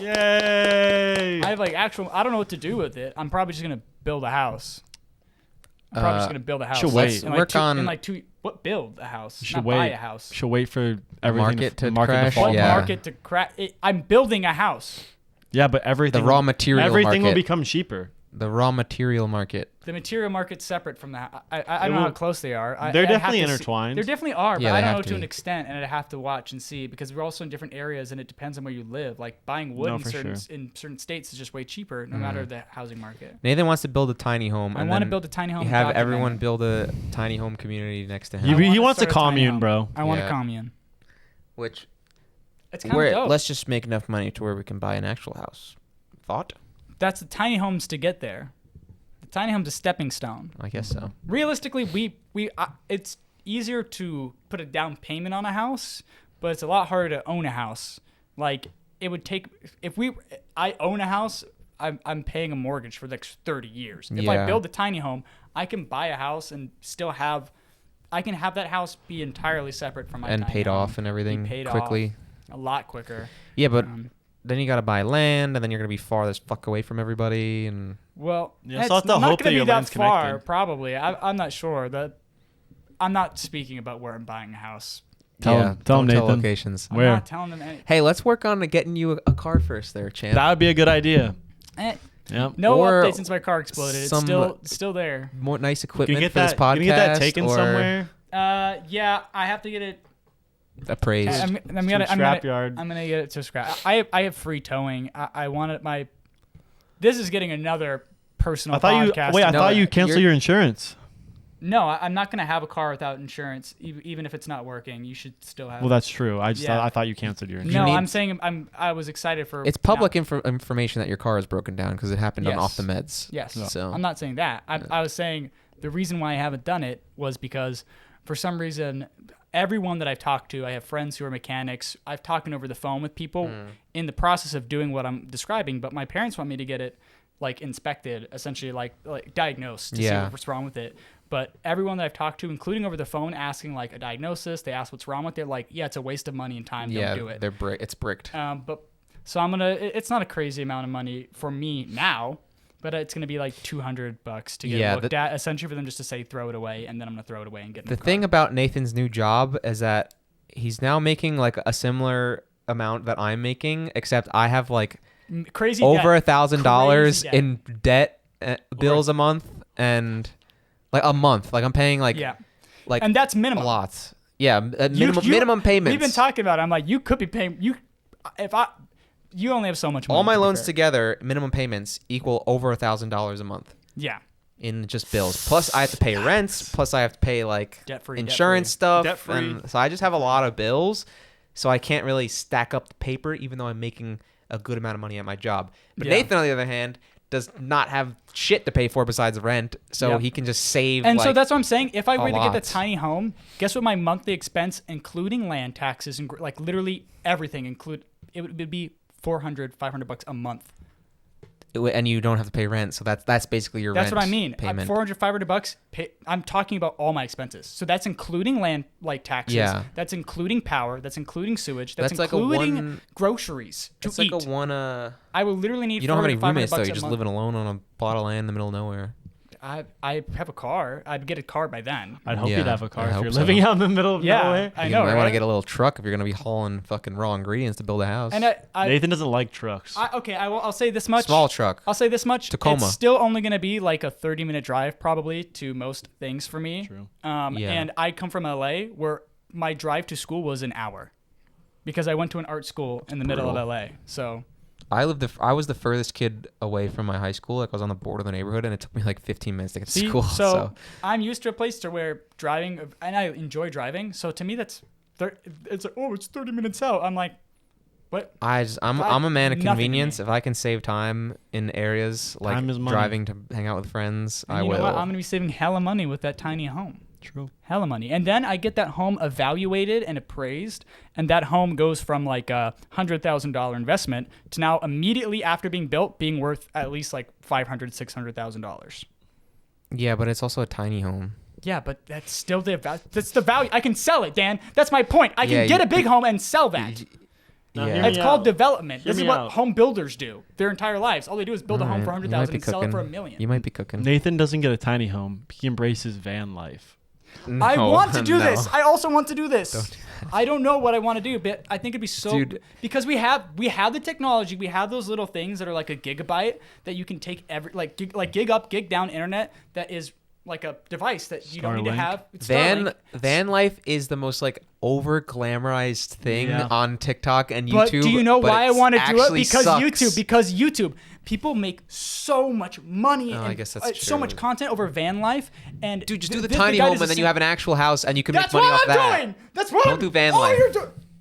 Yay! I have like actual. I don't know what to do with it. I'm probably just gonna build a house. I'm probably just gonna build a house. should wait. In like Work two, on- in like 2. What build a house? You should Not wait. buy a house. Should wait for everything market to market crash? fall What Yeah. apart. market to crack? I'm building a house. Yeah, but everything The raw material everything will market. become cheaper. The raw material market. The material market's separate from that. I It don't know how will- close they are. They're I'd have definitely to see- intertwined. They definitely are, Yeah, but they I don't have know to to an be. extent, and I'd have to watch and see because we're also in different areas, and it depends on where you live. Like buying wood No, in for certain sure. in certain states is just way cheaper, no matter the housing market. Nathan wants to build a tiny home. I and want to then build a tiny home. You and have document everyone it. build a tiny home community next to him. He wanna wants a start a tiny commune, home. bro. I want Yeah. a commune. Which It's kind of dope. let's just make enough money to where we can buy an actual house. Thought? That's the tiny homes to get there. The tiny home's a stepping stone. I guess so. Realistically, it's easier to put a down payment on a house, but it's a lot harder to own a house. Like it would take I own a house, I'm paying a mortgage for the next 30 years. If I Yeah. build a tiny home, I can buy a house and still have that house be entirely separate from my And tiny paid home. off and everything Be paid quickly. off a lot quicker. Yeah, but Um, then you got to buy land, and then you're going to be far as fuck away from everybody. And Well, Yeah, it's so have to not hope going that to your be that land's far. connected. Probably, I'm not sure. I'm not speaking about where I'm buying a house. Tell him, don't tell Nathan. locations. I'm Where? not telling them anything. Hey, let's work on getting you a car first there, champ. That would be a good idea. Yep. No Or update since my car exploded. It's some- still there. More nice Can equipment you get for this that? podcast. Can you get that taken or somewhere? Yeah, I have to get it. appraised. I'm gonna scrapyard. I'm gonna get it to scrap. I have free towing. I wanted my. This is getting another personal I thought podcast. you. Wait, I No, thought you canceled you're- your insurance. No, I'm not gonna have a car without insurance. Even if it's not working, you should still have. Well, that's true. I just Yeah. I thought you canceled your no, insurance. need- I'm saying I was excited for. It's public information that your car is broken down because it happened on Yes. off the meds. Yes. So I'm not saying that. I was saying the reason why I haven't done it was because for some reason, everyone that I've talked to, I have friends who are mechanics. I've talked over the phone with people in the process of doing what I'm describing, but my parents want me to get it like inspected, essentially like diagnosed to see Yeah. what's wrong with it. But everyone that I've talked to, including over the phone, asking like a diagnosis, they ask what's wrong with it. Like, yeah, it's a waste of money and time. yeah, Don't do it. it's bricked. But so I'm gonna. It's not a crazy amount of money for me now, but it's gonna be like $200 to get Yeah, it looked at. Essentially, for them just to say throw it away, and then I'm gonna throw it away and get The thing about Nathan's new job is that he's now making like a similar amount that I'm making, except I have like crazy over debt. $1,000 Crazy in debt bills a month, and like a month. Like I'm paying like Yeah, like and that's minimum. lots. Yeah, You- minimum payments. We've been talking about it. I'm like, you could be paying you if I. you only have so much money. All my to be loans fair. together, minimum payments equal over $1,000 a month Yeah. in just bills. Plus, I have to pay rents. Plus, I have to pay like Debt-free, insurance stuff. Debt-free. And so I just have a lot of bills. So I can't really stack up the paper, even though I'm making a good amount of money at my job. But Yeah. Nathan, on the other hand, does not have shit to pay for besides rent, so Yep. he can just save. And so like, that's what I'm saying. If I were to get the lot. tiny home, guess what my monthly expense, including land taxes and like literally everything, it would be $400-$500 a month. and you don't have to pay rent, so that's basically your That's rent what I mean. payment. $400-$500. I'm talking about all my expenses. So that's including land like taxes. Yeah. That's including power. That's including sewage. That's That's like a including one- groceries to It's eat. like a one. I will literally need. You don't have any $400-$500 roommates though. a You're just month. living alone on a plot of land in the middle of nowhere. I have a car. I'd get a car by then. I'd hope Yeah, you'd have a car I if hope you're so. living out in the middle of Yeah, nowhere. I You know. might want to right? get a little truck if you're gonna be hauling fucking raw ingredients to build a house. And Nathan doesn't like trucks. I'll say this much. Small truck. I'll say this much. Tacoma. It's still only going to be like a 30-minute drive probably to most things for me. True. Yeah. And I come from LA where my drive to school was an hour because I went to an art school in the middle of Brutal. LA. So I was the furthest kid away from my high school. Like I was on the border of the neighborhood, and it took me like 15 minutes to get to see, school. so I'm used to a place to where driving, and I enjoy driving. So to me, it's like, oh, it's 30 minutes out. I'm like, what? I'm a man of nothing to convenience. me. If I can save time in areas like Time is money. driving to hang out with friends, And I you will. know what? I'm going to be saving hella money with that tiny home. True. Hella money. And then I get that home evaluated and appraised, and that home goes from like a $100,000 investment to now immediately after being built being worth at least like $500,000-$600,000. Yeah, but it's also a tiny home. Yeah, but that's still that's the value. I can sell it, Dan. That's my point. I can Yeah, get you- a big home and sell that. Now, Yeah. hear me It's called out. development. Hear This is me what out. home builders do their entire lives. All they do is build a home for Alright, you might $100,000 be and sell it for cooking. $1 million. You might be cooking. Nathan doesn't get a tiny home. He embraces van life. I No, want to do no. this. I also want to do this. I don't know what I want to do, but I think it'd be so Dude. because we have the technology. We have those little things that are like a gigabyte that you can take gig up, gig down internet that is like a device that you don't need to Starlink. have. It's Starlink. Van life is the most like over glamorized thing Yeah. on TikTok and YouTube. But do you know but why I it's want to do it? actually Because sucks. YouTube. Because YouTube. People make so much money Oh, and I guess that's so true. much content over van life. And Dude, just do the guy tiny does home the and then same- you have an actual house and you can That's make money what off I'm that. doing. That's what Don't I'm do van all life.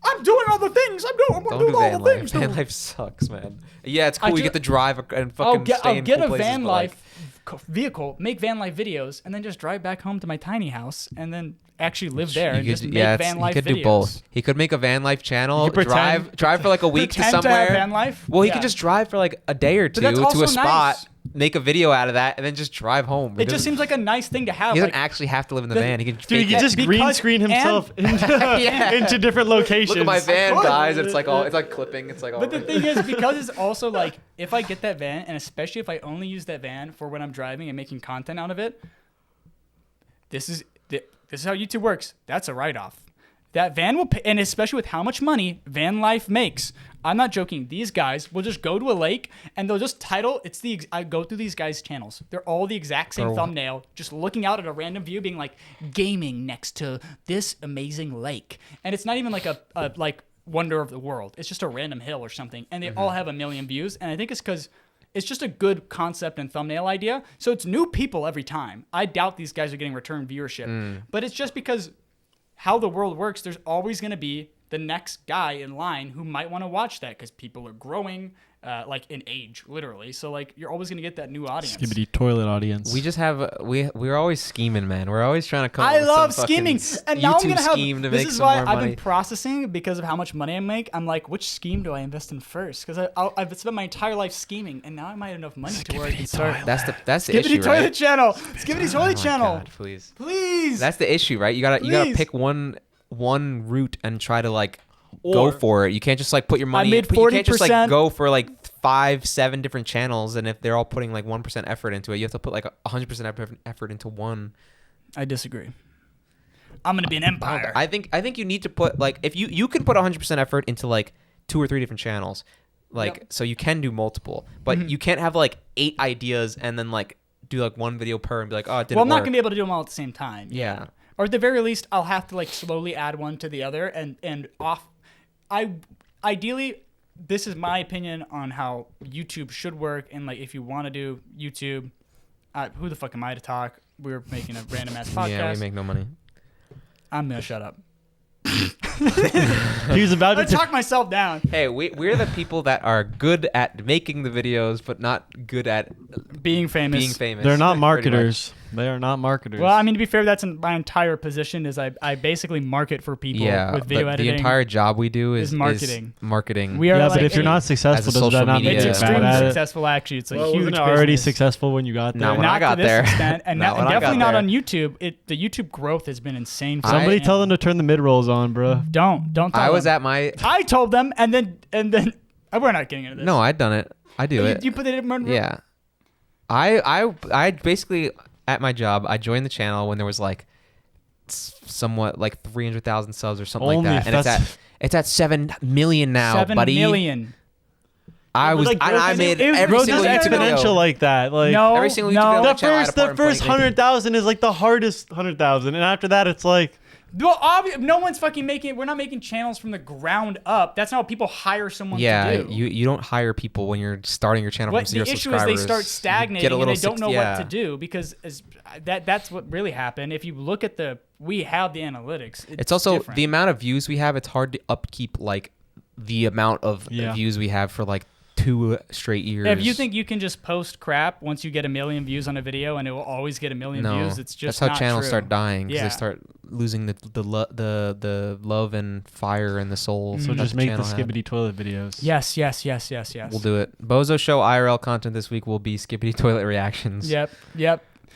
I'm doing all the things. I'm Don't doing do all van the life. things. Van dude. life sucks, man. Yeah, it's I cool. You ju- get to drive and fucking stay I'll in get cool a places, van but, like, life vehicle, make van life videos, and then just drive back home to my tiny house, and then actually live there and you just could, make yeah, van he life could videos. do both. He could make a van life channel, You could pretend- drive for like a week to Pretend to have somewhere. van life? Well, he Yeah. could just drive for like a day or two that's to also a spot, nice. make a video out of that, and then just drive home. It just seems like a nice thing to have. he doesn't Like, actually have to live in the the- van. He can Dude, fake he can it. just green Because- screen himself into, Yeah. into different locations. Look at my van, could. guys. And it's like all it's like clipping. It's like all. but the thing is, because it's also like, if I get that van, and especially if I only use that van for when I'm driving and making content out of it, this is how YouTube works. That's a write-off. That van will pay, and especially with how much money van life makes. I'm not joking. These guys will just go to a lake and they'll just title. I go through these guys' channels. They're all the exact same Oh. thumbnail, just looking out at a random view, being like gaming next to this amazing lake, and it's not even like a like wonder of the world. It's just a random hill or something, and they all have 1 million views. And I think it's because it's just a good concept and thumbnail idea. So it's new people every time. I doubt these guys are getting return viewership, but it's just because how the world works, there's always going to be the next guy in line who might want to watch that because people are growing, like in age, literally. So like you're always going to get that new audience. Skibbity toilet audience. we just have we're always scheming, man. We're always trying to come. I up with love some fucking scheming, and now I'm YouTube gonna have. scheme to This make is some why more I've money. been processing because of how much money I make. I'm like, which scheme do I invest in first? Because I've spent my entire life scheming, and now I might have enough money to where I can start. That's the Skibbity issue, Toilet right? Channel. Skibbity Oh Toilet my Channel. God, please. Please. That's the issue, right? You gotta Please. pick one route and try to like go for it. You can't just like put your money. made You can't just 40%. like go for like 5-7 different channels, and if they're all putting like 1% effort into it, you have to put like 100% effort into one. I disagree. I'm gonna be an empire. I think you need to put like if you can put 100% effort into like 2 or 3 different channels, like Yep. so you can do multiple, but you can't have like 8 ideas and then like do like one video per and be like, oh, it didn't Well, I'm not work. gonna be able to do them all at the same time. Yeah. Or at the very least, I'll have to like slowly add one to the other and off. Ideally, this is my opinion on how YouTube should work, and like if you want to do YouTube, who the fuck am I to talk? We're making a random ass podcast. Yeah, we make no money. I'm gonna shut up. He was about I to talk myself down. Hey, we're the people that are good at making the videos, but not good at Being famous. being famous. They're not Pretty marketers. They are not marketers. Well, I mean, to be fair, that's my entire position. Is I basically market for people with video but editing. the entire job we do is marketing. marketing. We are yeah, like but if you're not successful, as a does that social not make media- you it's Yeah. bad extremely at it? successful. Actually, it's a Well, huge wasn't it already business. successful when you got there? No, when I Not got to this there. extent, and, Not when I got definitely not there. on YouTube. The YouTube growth has been insane. For Somebody me. tell them to turn the mid rolls on, bro. Don't tell I was them. at my. I told them, and then we're not getting into this. No, I'd done it. I do it. You put it in. Yeah. I basically at my job, I joined the channel when there was like somewhat like 300,000 subs or something Only like that, and that's- it's at 7 million now, 7 buddy. million. I was Like, and I made it was every growth single is YouTube exponential video. like that. Like No, Every single YouTube no. video the on channel had a first part in playing 100,000 is like the hardest 100,000, and after that it's like Well, no one's fucking making. We're not making channels from the ground up. That's not how people hire someone Yeah, to do. you don't hire people when you're starting your channel What from zero the issue subscribers. is they start You stagnating get a and little they don't know yeah. what to do because that's what really happened. If you look at we have the analytics. It's also different. the amount of views we have. It's hard to upkeep like the amount of views we have for like 2 straight years. If you think you can just post crap once you get 1 million views on a video and it will always get 1 million no, views, it's just that's how not channels true. start dying because Yeah. they start losing the love and fire and the soul. so that just make the channel had. skibbity toilet videos. Yes. We'll do it. Bozo Show IRL content this week will be Skippity Toilet reactions. Yep.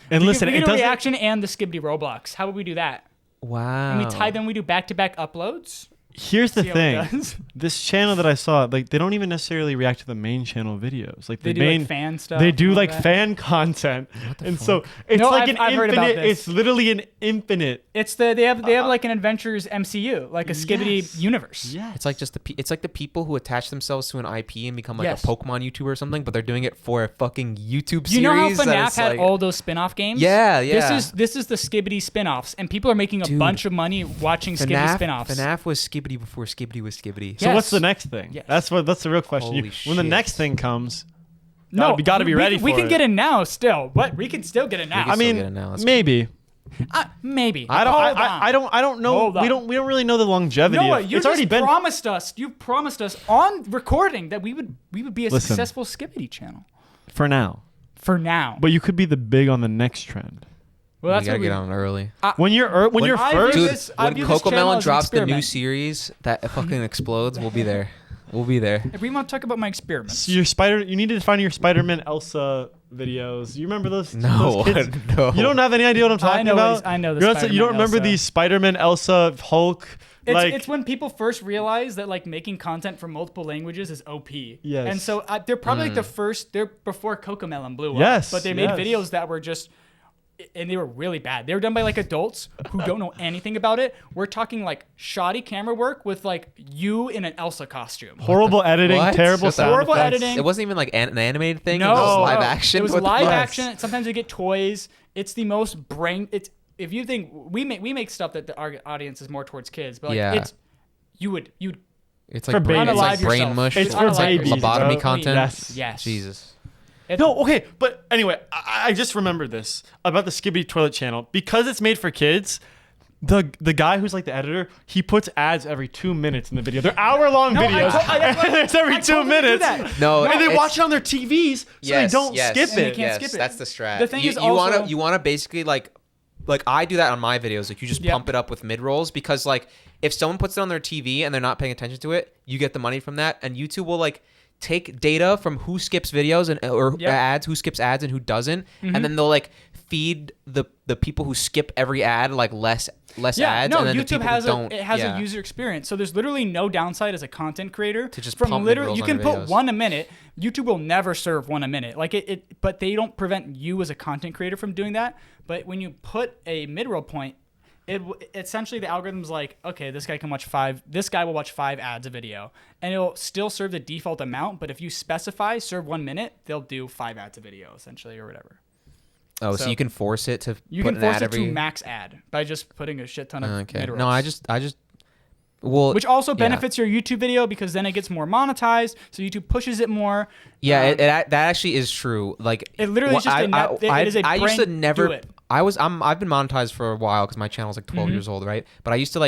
And listen, we it can do a doesn't. reaction and the Skibbity Roblox. How would we do that? Wow. And we tie them. We do back-to-back uploads. Here's the See how it thing. does? This channel that I saw, like they don't even necessarily react to the main channel videos. Like They the do main like fan stuff. they do and all like that. fan content, and so it's No, like I've- an I've heard about infinite. this. It's literally an infinite. It's they have like an Adventures MCU, like a Skibbity Yes. universe. Yeah, It's like just it's like the people who attach themselves to an IP and become like Yes. a Pokemon YouTuber or something, but they're doing it for a fucking YouTube series. You know how that FNAF is had like- all those spin-off games? Yeah, yeah. This is the Skibbity spin-offs, and people are making a Dude. bunch of money watching Skibbity spin-offs. FNAF was Skibbity before Skibbity was Skibbity. So Yes. what's the next thing? Yes. That's the real question. Holy When the shit. next thing comes, No, we gotta be ready We for can it. get in now still. What? We can still get in now. can I still mean, get it now. That's maybe. Maybe. I don't know. Hold on. We don't really know the longevity. Noah, of, you it's already just been. promised us. You promised us on recording that we would be a Listen. successful Skibbity channel For now. for now. But you could be the big on the next trend. well, You that's gotta what get on early. When you're I first, view Dude, this- I when view this Coco channel Melon as an drops the new experiment. series that fucking explodes, we'll be there. We'll be there. If we want to talk about my experiments, you need to find your Spider-Man Elsa videos. You remember those? No, those kids? no. You don't have any idea what I'm talking know what about. he's- I know the You don't Spider-Man remember Elsa. these Spider-Man Elsa Hulk? it's when people first realize that like making content from multiple languages is OP. Yes. And so they're probably like the first. They're before Coco Melon blew up. Yes, But they made yes. videos that were just. And they were really bad. They were done by like adults who don't know anything about it. We're talking like shoddy camera work with like you in an Elsa costume. horrible editing, What? terrible Shut the- sound Horrible effects. editing. It wasn't even like an animated thing. No, it was just live no. action. It was What the live fuck? action. Sometimes you get toys. It's the most brain. It's if you think we make stuff that our audience is more towards kids, but like Yeah. it's you'd It's For like brain, babies. it's like Unalive brain yourself. mush. It's for It's like babies, lobotomy bro. content. Yes. Jesus. No, okay, but anyway, I just remembered this about the Skibbity Toilet channel because it's made for kids. The guy who's like the editor, he puts ads every 2 minutes in the video. They're hour-long No, I videos, to- I- and it's every I 2 totally do minutes. that. No, and they it's- watch it on their TVs, so Yes, they don't yes. skip And they it. can't Yes, skip it. that's the strat. The thing you, is you also- wanna basically like I do that on my videos. Like you just Yep. pump it up with mid rolls because like if someone puts it on their TV and they're not paying attention to it, you get the money from that, and YouTube will like take data from who skips videos and or Yep. ads, who skips ads and who doesn't, and then they'll like feed the people who skip every ad like less ads. No, and then the YouTube people has who don't, a user experience. So there's literally no downside as a content creator To just from pump literally mid-rolls you on can your put videos. 1 a minute. YouTube will never serve 1 a minute. Like it but they don't prevent you as a content creator from doing that. But when you put a mid-roll point, essentially the algorithm's like, okay, this guy will watch 5 ads a video, and it'll still serve the default amount, but if you specify serve 1 minute, they'll do 5 ads a video essentially or whatever. Oh, So so you can force it to You put can an force ad it every. to max ad by just putting a shit ton of Okay. mid-rolls. No, I just Well, which also benefits your YouTube video because then it gets more monetized. So YouTube pushes it more. Yeah, that actually is true. Like it literally is just I used to never. I've been monetized for a while because my channel's like 12 years old, right? But I used to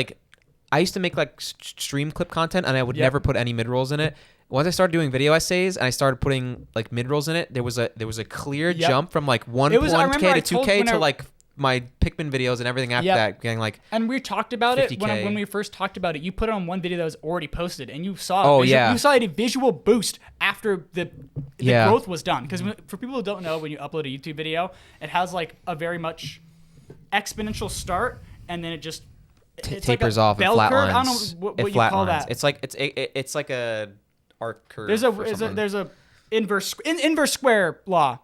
make like stream clip content, and I would never put any mid rolls in it. Once I started doing video essays and I started putting like mid rolls in it, there was a clear jump from like 1K to 2K to like my Pikmin videos and everything after that getting like. And we talked about it when we first talked about it. You put it on one video that was already posted, and you saw you saw a visual boost after the growth was done. Because for people who don't know, when you upload a YouTube video, it has like a very much exponential start, and then it just tapers like off and flat lines. I don't know what you call that. It's like it's like a arc curve. There's a inverse square law.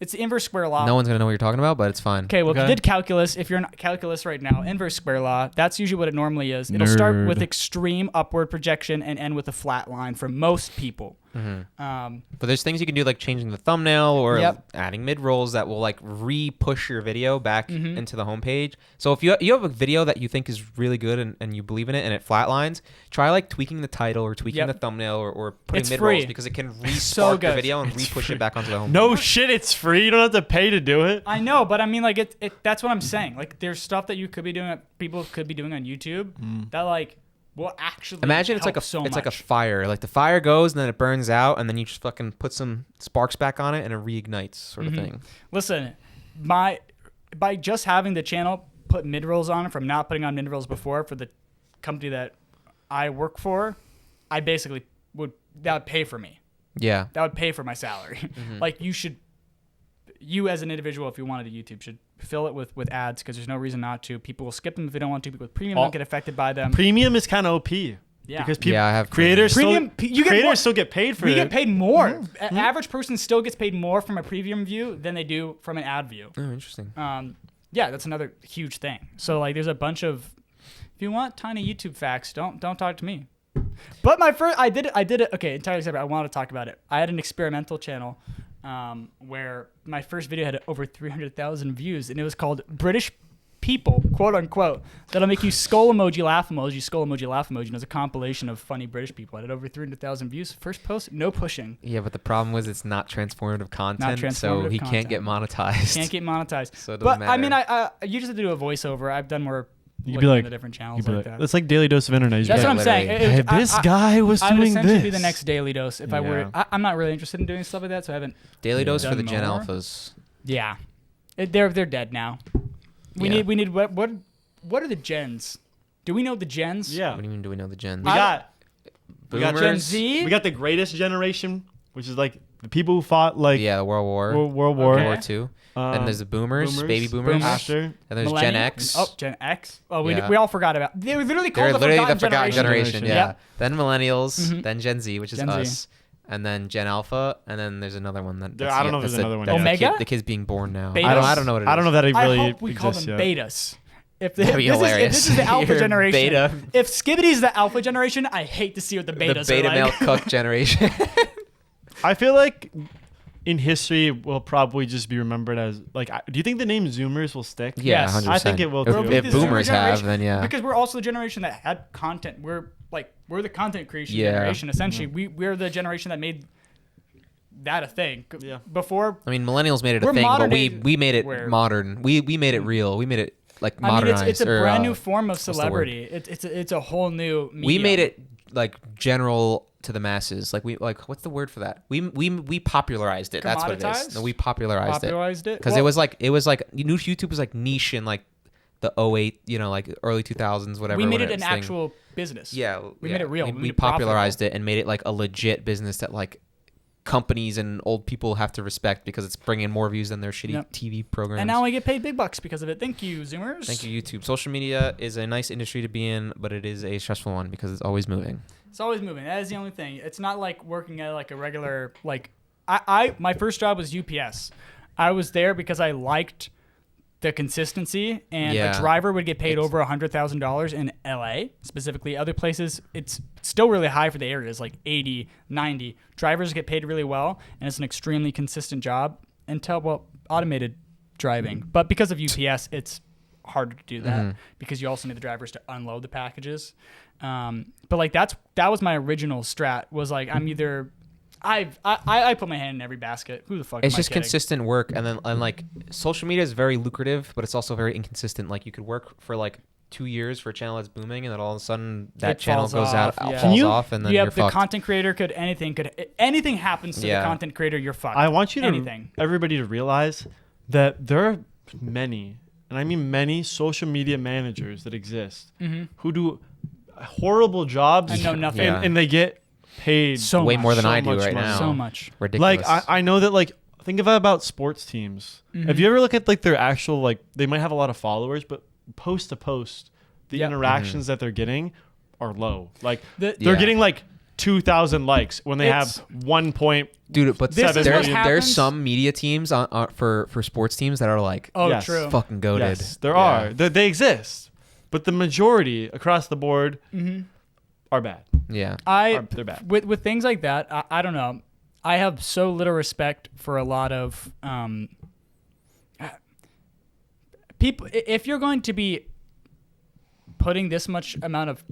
It's the inverse square law. No one's gonna know what you're talking about, but it's fine. Okay, well, if you did calculus, if you're in calculus right now, inverse square law, that's usually what it normally is. It'll start with extreme upward projection and end with a flat line for most people. But there's things you can do like changing the thumbnail or adding mid rolls that will like re-push your video back into the homepage. So if you have a video that you think is really good and you believe in it and it flatlines, try like tweaking the title or tweaking the thumbnail or putting mid rolls because it can re-spark the video and re-push it back onto the homepage. No shit, it's free. You don't have to pay to do it. I know, but I mean, like that's what I'm saying. Like there's stuff that you could be doing, people could be doing on YouTube that like. Well, actually, imagine it's like like a fire. Like the fire goes and then it burns out, and then you just fucking put some sparks back on it, and it reignites, sort of thing. Listen, by just having the channel put mid rolls on from not putting on mid rolls before for the company that I work for, I basically that would pay for me. Yeah, that would pay for my salary. Like you as an individual, if you wanted a YouTube, should fill it with ads because there's no reason not to. People will skip them if they don't want to. People with premium don't get affected by them. Premium is kind of OP. Yeah. Because people, I have creators premium. Creators still get paid for it. We get paid more. An average person still gets paid more from a premium view than they do from an ad view. Oh, interesting. Yeah, that's another huge thing. So like, there's a bunch of. If you want tiny YouTube facts, don't talk to me. But my first, I did it. Okay, entirely separate. I want to talk about it. I had an experimental channel. Where my first video had over 300,000 views, and it was called British People, quote unquote. That'll make you skull emoji, laugh emoji, skull emoji, laugh emoji. And it was a compilation of funny British people. I had over 300,000 views. First post, no pushing. Yeah, but the problem was it's not transformative content, so he can't get monetized. Can't get monetized. So it doesn't matter. I mean, you just have to do a voiceover. I've done more. You could be like the different channels like that. It's like Daily Dose of Internet. That's what I'm saying. Hey, this guy was doing this. I would essentially be the next Daily Dose if I were. I'm not really interested in doing stuff like that, so I haven't. Daily Dose for the more. Gen Alphas. Yeah, they're dead now. We need what are the gens? Do we know the gens? Yeah. What do you mean? Do we know the gens? We got Gen Z. We got the greatest generation, which is like the people who fought like World War II. Then there's the boomers, baby boomers. After. And there's Gen X. Oh, Gen X. Oh, we all forgot about. They were literally called the forgotten generation. Yeah. Then millennials. Then Gen Z, which is us. And then Gen Alpha, and then there's another one I don't know if there's another one. Omega. The kids being born now. I don't know what it is. I don't know that it really I hope we call them exists betas. If That'd be hilarious. If this is the alpha generation, beta. If Skibbity's the alpha generation, I hate to see what the betas the beta are male like. cook generation. I feel like in history will probably just be remembered as like. Do you think the name Zoomers will stick? Yeah, Yes. 100%. I think it will. If boomers have, then yeah. Because we're also the generation that had content. We're the content creation generation. Essentially, we're the generation that made that a thing. Yeah. Before, I mean, millennials made it a thing, but we made it modern. We made it real. We made it like modernized. I mean, it's a brand new form of celebrity. It's a whole new medium. We made it like general to the masses. Like what's the word for that? We popularized it. That's what it is. No, we popularized it. Because it was like YouTube was like niche in like the 2008, like early 2000s, whatever. We made it an actual business. Yeah. We made it real. We popularized it and made it like a legit business that like companies and old people have to respect because it's bringing more views than their shitty TV programs. And now we get paid big bucks because of it. Thank you, Zoomers. Thank you, YouTube. Social media is a nice industry to be in, but it is a stressful one because it's always moving. It's always moving. That is the only thing. It's not like working at like a regular my first job was UPS. I was there because I liked the consistency, and a driver would get paid over $100,000 in LA specifically. Other places, it's still really high for the areas, like 80, 90. Drivers get paid really well, and it's an extremely consistent job until automated driving. But because of UPS, it's harder to do that because you also need the drivers to unload the packages. But like that was my original strat, was like I'm either I put my hand in every basket. Who the fuck? It's am I just kidding? consistent work, and like social media is very lucrative, but it's also very inconsistent. Like you could work for like 2 years for a channel that's booming, and then all of a sudden that It channel falls goes off, out, yeah. falls off, and then You you're have the fucked. content creator anything happens to the Yeah. content creator, you're fucked. I want you to anything. everybody to realize that there are many, and I mean many, social media managers that exist who do horrible jobs And know nothing. Yeah. and they get paid So Way much. more than so I do much right money. now. So much. Ridiculous. Like I know that, like, think about sports teams. If you ever look at like their actual, like, they might have a lot of followers, but post to post, the Yep. interactions that they're getting are low. Like The- they're Yeah. getting like 2,000 likes when they It's- have 1 point. Dude, but This is there's what happens- some media teams for sports teams that are like Oh, Yes. true. fucking goated. Yes, there Yeah. are. They exist, but the majority across the board are bad. Yeah. They're bad. With things like that, I don't know. I have so little respect for a lot of people. If you're going to be putting this much amount of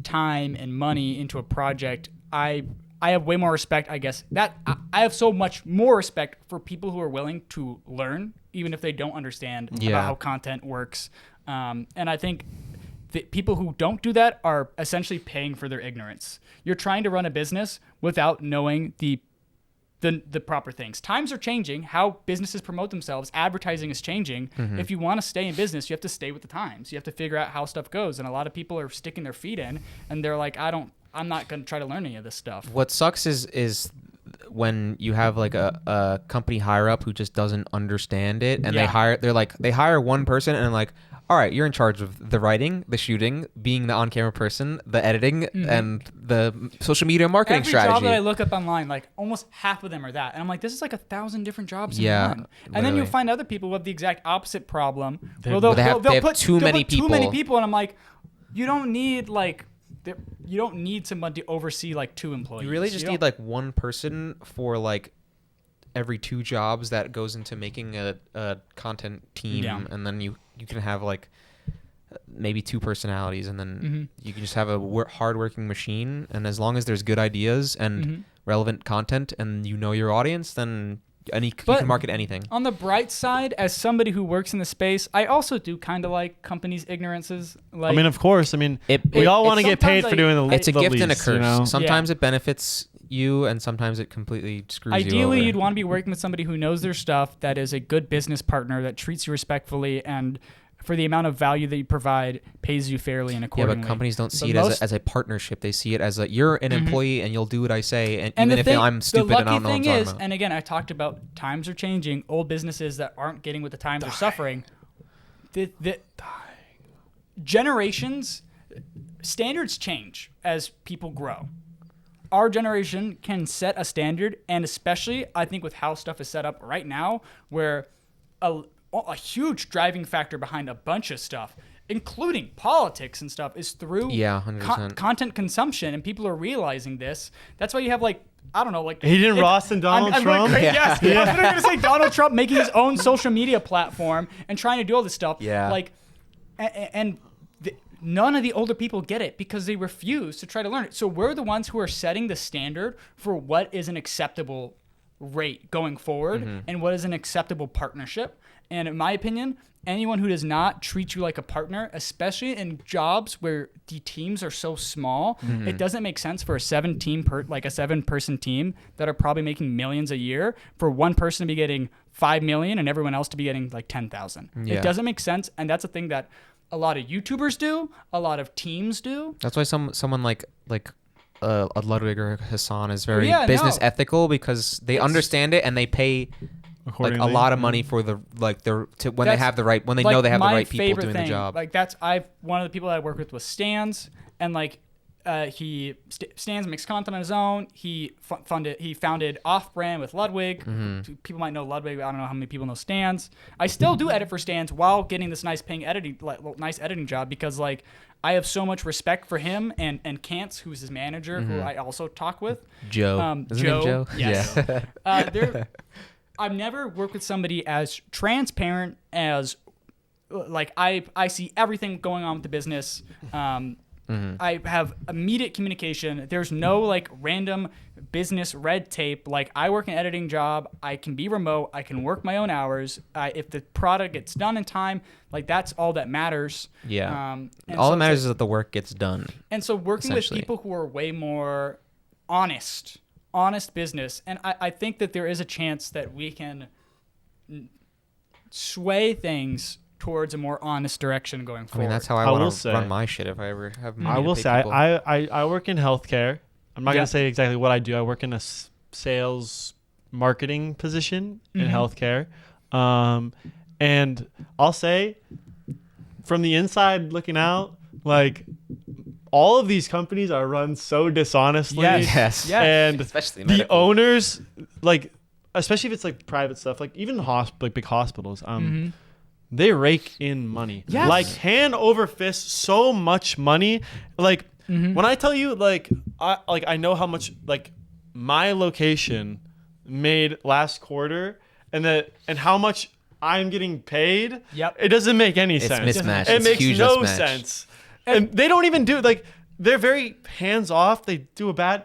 time and money into a project, I have way more respect, I guess. I have so much more respect for people who are willing to learn, even if they don't understand Yeah. about how content works. And I think the people who don't do that are essentially paying for their ignorance. You're trying to run a business without knowing the proper things. Times are changing. How businesses promote themselves, advertising is changing. If you want to stay in business, you have to stay with the times. You have to figure out how stuff goes. And a lot of people are sticking their feet in, and they're like, I'm not going to try to learn any of this stuff. What sucks is when you have like a company higher up who just doesn't understand it, and Yeah. they hire one person and like, all right, you're in charge of the writing, the shooting, being the on-camera person, the editing, and the social media marketing Every strategy. job that I look up online, like almost half of them are that. And I'm like, this is like 1,000 different jobs in Yeah, one. And then literally. you'll find other people who have the exact opposite problem. They- Well, They have they'll too many put too many people. people. And I'm like, you don't need someone to oversee like 2 employees. You really just don't- need like one person for like every 2 jobs that goes into making a content team, Yeah. and then you can have like maybe 2 personalities, and then you can just have a hardworking machine. And as long as there's good ideas and relevant content, and you know your audience, then you But can market anything. On the bright side, as somebody who works in the space, I also do kind of like companies' ignorances. Like, I mean, of course. I mean, It- we it- all want to get paid sometimes for doing the. It's a the gift and a least, you curse. know? Sometimes it benefits you, and sometimes it completely screws you ideally, over. you'd want to be working with somebody who knows their stuff, that is a good business partner, that treats you respectfully, and for the amount of value that you provide, pays you fairly and Yeah, accordingly. but companies don't see But it as a partnership. They see it as a you're an employee and you'll do what I say, and And even the if thing, I'm stupid the lucky and I don't know what I'm thing talking is, about. and again, I talked about times are changing. Old businesses that aren't getting with the times are suffering. The generations, standards change as people grow. Our generation can set a standard, and especially I think with how stuff is set up right now, where a huge driving factor behind a bunch of stuff, including politics and stuff, is through 100%. content consumption, and people are realizing this. That's why you have like, I don't know, like He didn't Ross and Donald I'm Trump? Going, yes, I was literally going to say Donald Trump making his own social media platform and trying to do all this stuff. Yeah. Like, and none of the older people get it because they refuse to try to learn it. So we're the ones who are setting the standard for what is an acceptable rate going forward and what is an acceptable partnership. And in my opinion, anyone who does not treat you like a partner, especially in jobs where the teams are so small, it doesn't make sense for a 7-person team that are probably making millions a year for one person to be getting 5 million and everyone else to be getting like 10,000. Yeah. It doesn't make sense, and that's a thing that a lot of YouTubers do, a lot of teams do. That's why someone like a Ludwig or Hassan is very Yeah, business no. ethical, because they understand it and they pay like a Accordingly. lot of money for when they That's, have the right when they like, know they have the my right people favorite doing thing, the job. Like one of the people that I work with was Stans, and like Stans makes content on his own. He founded Off Brand with Ludwig. People might know Ludwig, but I don't know how many people know Stans. I still do edit for Stans while getting this nice editing job, because like I have so much respect for him and Kantz, who's his manager, who I also talk with. Joe. Isn't his name Joe? Yes. Yeah. I've never worked with somebody as transparent, as like I see everything going on with the business. I have immediate communication. There's no like random business red tape. Like I work an editing job. I can be remote. I can work my own hours. If the product gets done in time, like that's all that matters. Yeah. And All so that matters it's is that the work gets done. and so working with essentially. people who are way more honest business. And I think that there is a chance that we can sway things towards a more honest direction going I forward. mean, that's how I I will want to say- run my shit if I ever have money I to will pay say people. I work in healthcare. I'm not Yeah. gonna say exactly what I do. I work in a sales marketing position in healthcare, and I'll say from the inside looking out, like all of these companies are run so dishonestly. Yes. Yes. And Especially the medical. owners, like especially if it's like private stuff, like even like big hospitals, they rake in money. Yes. Like hand over fist, so much money. Like when I tell you, like I know how much like my location made last quarter, and how much I'm getting paid. Yep. It doesn't make any It's sense. mismatched. It It's makes huge no mismatch. sense. And they don't even do like they're very hands off. They do a bad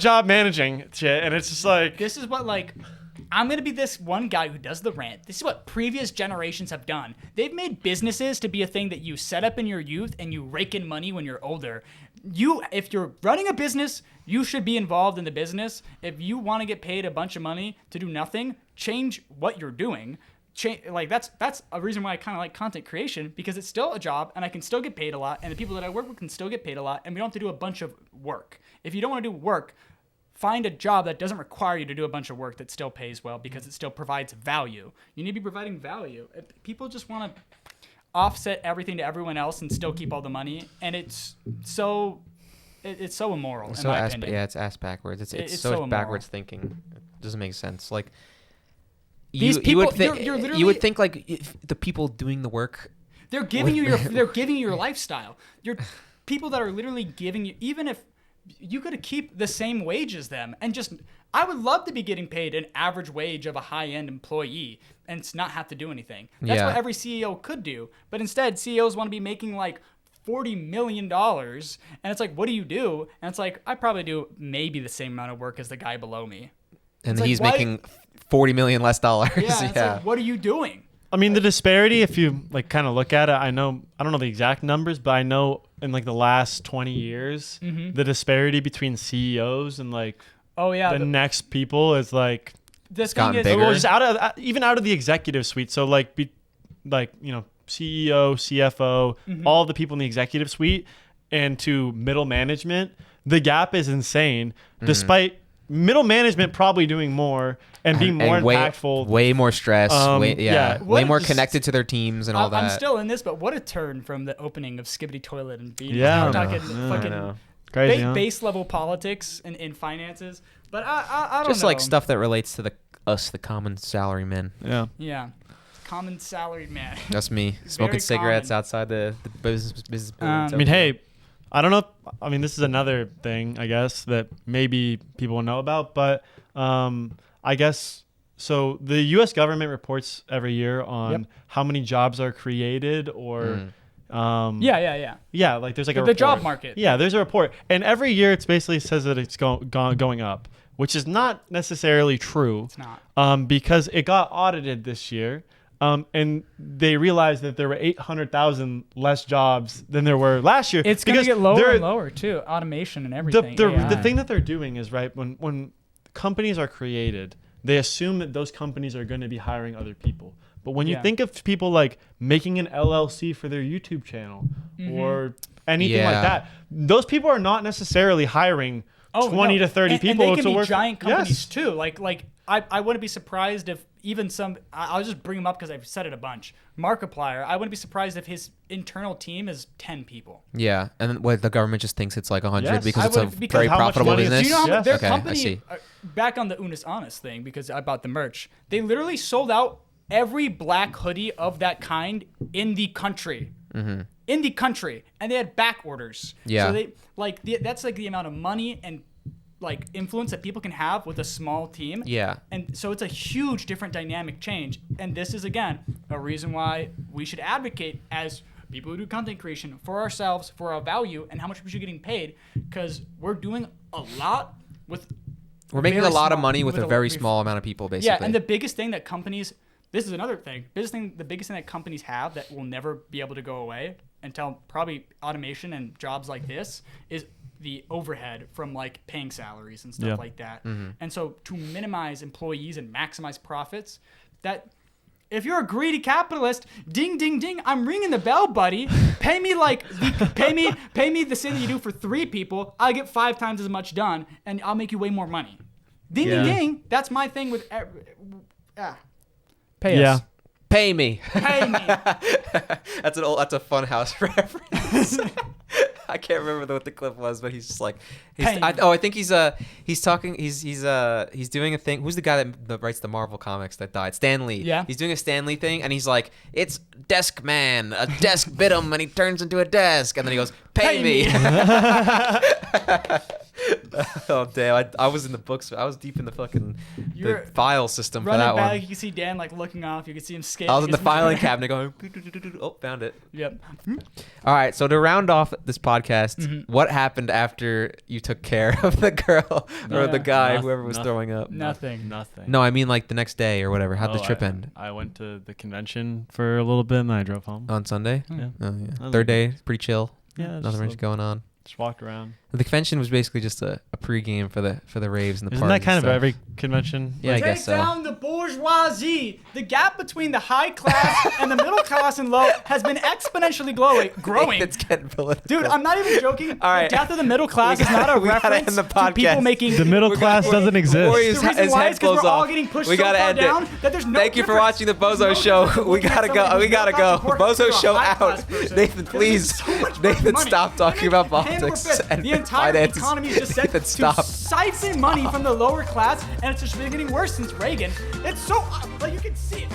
job managing shit, and it's just like This is what like I'm gonna be this one guy who does the rant. This is what previous generations have done. They've made businesses to be a thing that you set up in your youth and you rake in money when you're older. If you're running a business, you should be involved in the business. If you want to get paid a bunch of money to do nothing, change what you're doing. Like that's a reason why I kind of like content creation, because it's still a job and I can still get paid a lot, and the people that I work with can still get paid a lot, and we don't have to do a bunch of work. If you don't want to do work, find a job that doesn't require you to do a bunch of work that still pays well, because it still provides value. You need to be providing value. People just want to offset everything to everyone else and still keep all the money, and it's so immoral. So in my opinion. yeah, it's ass backwards. It's It's so so immoral. backwards thinking. It doesn't make sense. Like These you people- would think you're you literally- would think like if the people doing the work. They're giving you your lifestyle. You're people that are literally giving you, even if you could keep the same wage as them and just, I would love to be getting paid an average wage of a high-end employee and not have to do anything. That's what Yeah. every CEO could do. But instead, CEOs want to be making like $40 million. And it's like, what do you do? And it's like, I probably do maybe the same amount of work as the guy below me. And It's like, he's why- making $40 million less dollars. Yeah. It's like, what are you doing? I mean, the disparity, if you like kind of look at it, I don't know the exact numbers, but I know in like the last 20 years, the disparity between CEOs and like Oh, yeah. the next people is like, The thing gotten is, bigger. well, just even out of the executive suite. So like, CEO, CFO, all the people in the executive suite and to middle management, the gap is insane, despite middle management probably doing more and being more impactful. way more stress, yeah. way more Just- connected to their teams and all that. I'm still in this, but what a turn from the opening of Skibbity Toilet and being Yeah, now I talking know. fucking I know. Crazy, huh? base level politics and in finances. But I don't Just know. like stuff that relates to the common salary men. Yeah. Yeah, common salaried man. That's me Very smoking cigarettes common. outside the business building. I I mean, hey, I don't know. I mean, this is another thing, I guess, that maybe people will know about, but I guess so. The U.S. government reports every year on how many jobs are created or. Yeah. Like there's like The a report. job market. Yeah, there's a report, and every year it's basically says that it's going up, which is not necessarily true. It's not. Because it got audited this year, and they realized that there were 800,000 less jobs than there were last year. It's gonna because get lower they're- and lower too. Automation and everything. the AI. thing that they're doing is right when companies are created, they assume that those companies are going to be hiring other people. But when you Yeah. think of people like making an LLC for their YouTube channel or anything like Yeah. that, those people are not necessarily hiring 20 no. to 30 And people they to can be work. giant companies Yes. too. Like I wouldn't be surprised if even I'll just bring them up because I've said it a bunch. Markiplier, I wouldn't be surprised if his internal team is 10 people. Yeah, and then what the government just thinks it's like 100 Yes. because I it's a would- because very how much profitable money is- business. Do you know how Yes. their Okay, I company, see. back on the Unis Honest thing, because I bought the merch, they literally sold out every black hoodie of that kind in the country. Mm-hmm. In the country. And they had back orders. Yeah. So they, that's like the amount of money and like influence that people can have with a small team. Yeah. And so it's a huge different dynamic change. And this is, again, a reason why we should advocate as people who do content creation for ourselves, for our value, and how much we should be getting paid, because we're doing a lot with. We're making a lot of money with a very small small amount of people, basically. Yeah, and the biggest thing that companies, this is another thing, the biggest thing that companies have that will never be able to go away until probably automation and jobs like this is the overhead from like paying salaries and stuff like that. And so to minimize employees and maximize profits, that if you're a greedy capitalist, ding, ding, ding, I'm ringing the bell, buddy. Pay me pay me the same that you do for 3 people. I'll get 5 times as much done, and I'll make you way more money. Ding, ding, ding. That's my thing with. Pay us. Pay me. Pay me. That's a fun house reference. I can't remember what the clip was, but he's just like, I think he's talking, he's doing a thing. Who's the guy that writes the Marvel comics that died? Stan Lee. Yeah. He's doing a Stan Lee thing, and he's like, it's desk man. A desk bit him, and he turns into a desk, and then he goes, pay me. Oh damn! I was in the books. I was deep in the fucking the file system for that running back, one. you can see Dan like looking off. You can see him skate. I was in the filing cabinet going. Oh, found it. Yep. All right. So to round off this podcast, what happened after you took care of the girl or the guy, whoever was throwing up? Nothing. No, I mean like the next day or whatever. How'd the trip end? I went to the convention for a little bit and then I drove home. On Sunday? Yeah. Oh yeah. Third day, pretty chill. Yeah. Nothing much going on. Just walked around. The convention was basically just a pregame for the raves and the Isn't parties. that kind and of stuff. every convention? Yeah, I Take guess so. down the bourgeoisie. The gap between the high class and the middle class and low has been exponentially growing. It's getting political. Dude, I'm not even joking. All right. The death of the middle class is not a we gotta reference end the to people podcast. making. The middle class doesn't exist. Before The reason why is because we're all getting pushed we so gotta far end down it. that there's no Thank you for difference. watching the There's Bozo no show. difference We looking at gotta go. somebody We gotta who's go. not supporting Bozo a show high-class out. person. Nathan, Because please. it's so much Nathan, money. stop talking about Hand over politics fist. and The entire finances. economy is just set Nathan, to stop. siphon money from the lower class, and it's just been getting worse since Reagan. It's so like you can see it.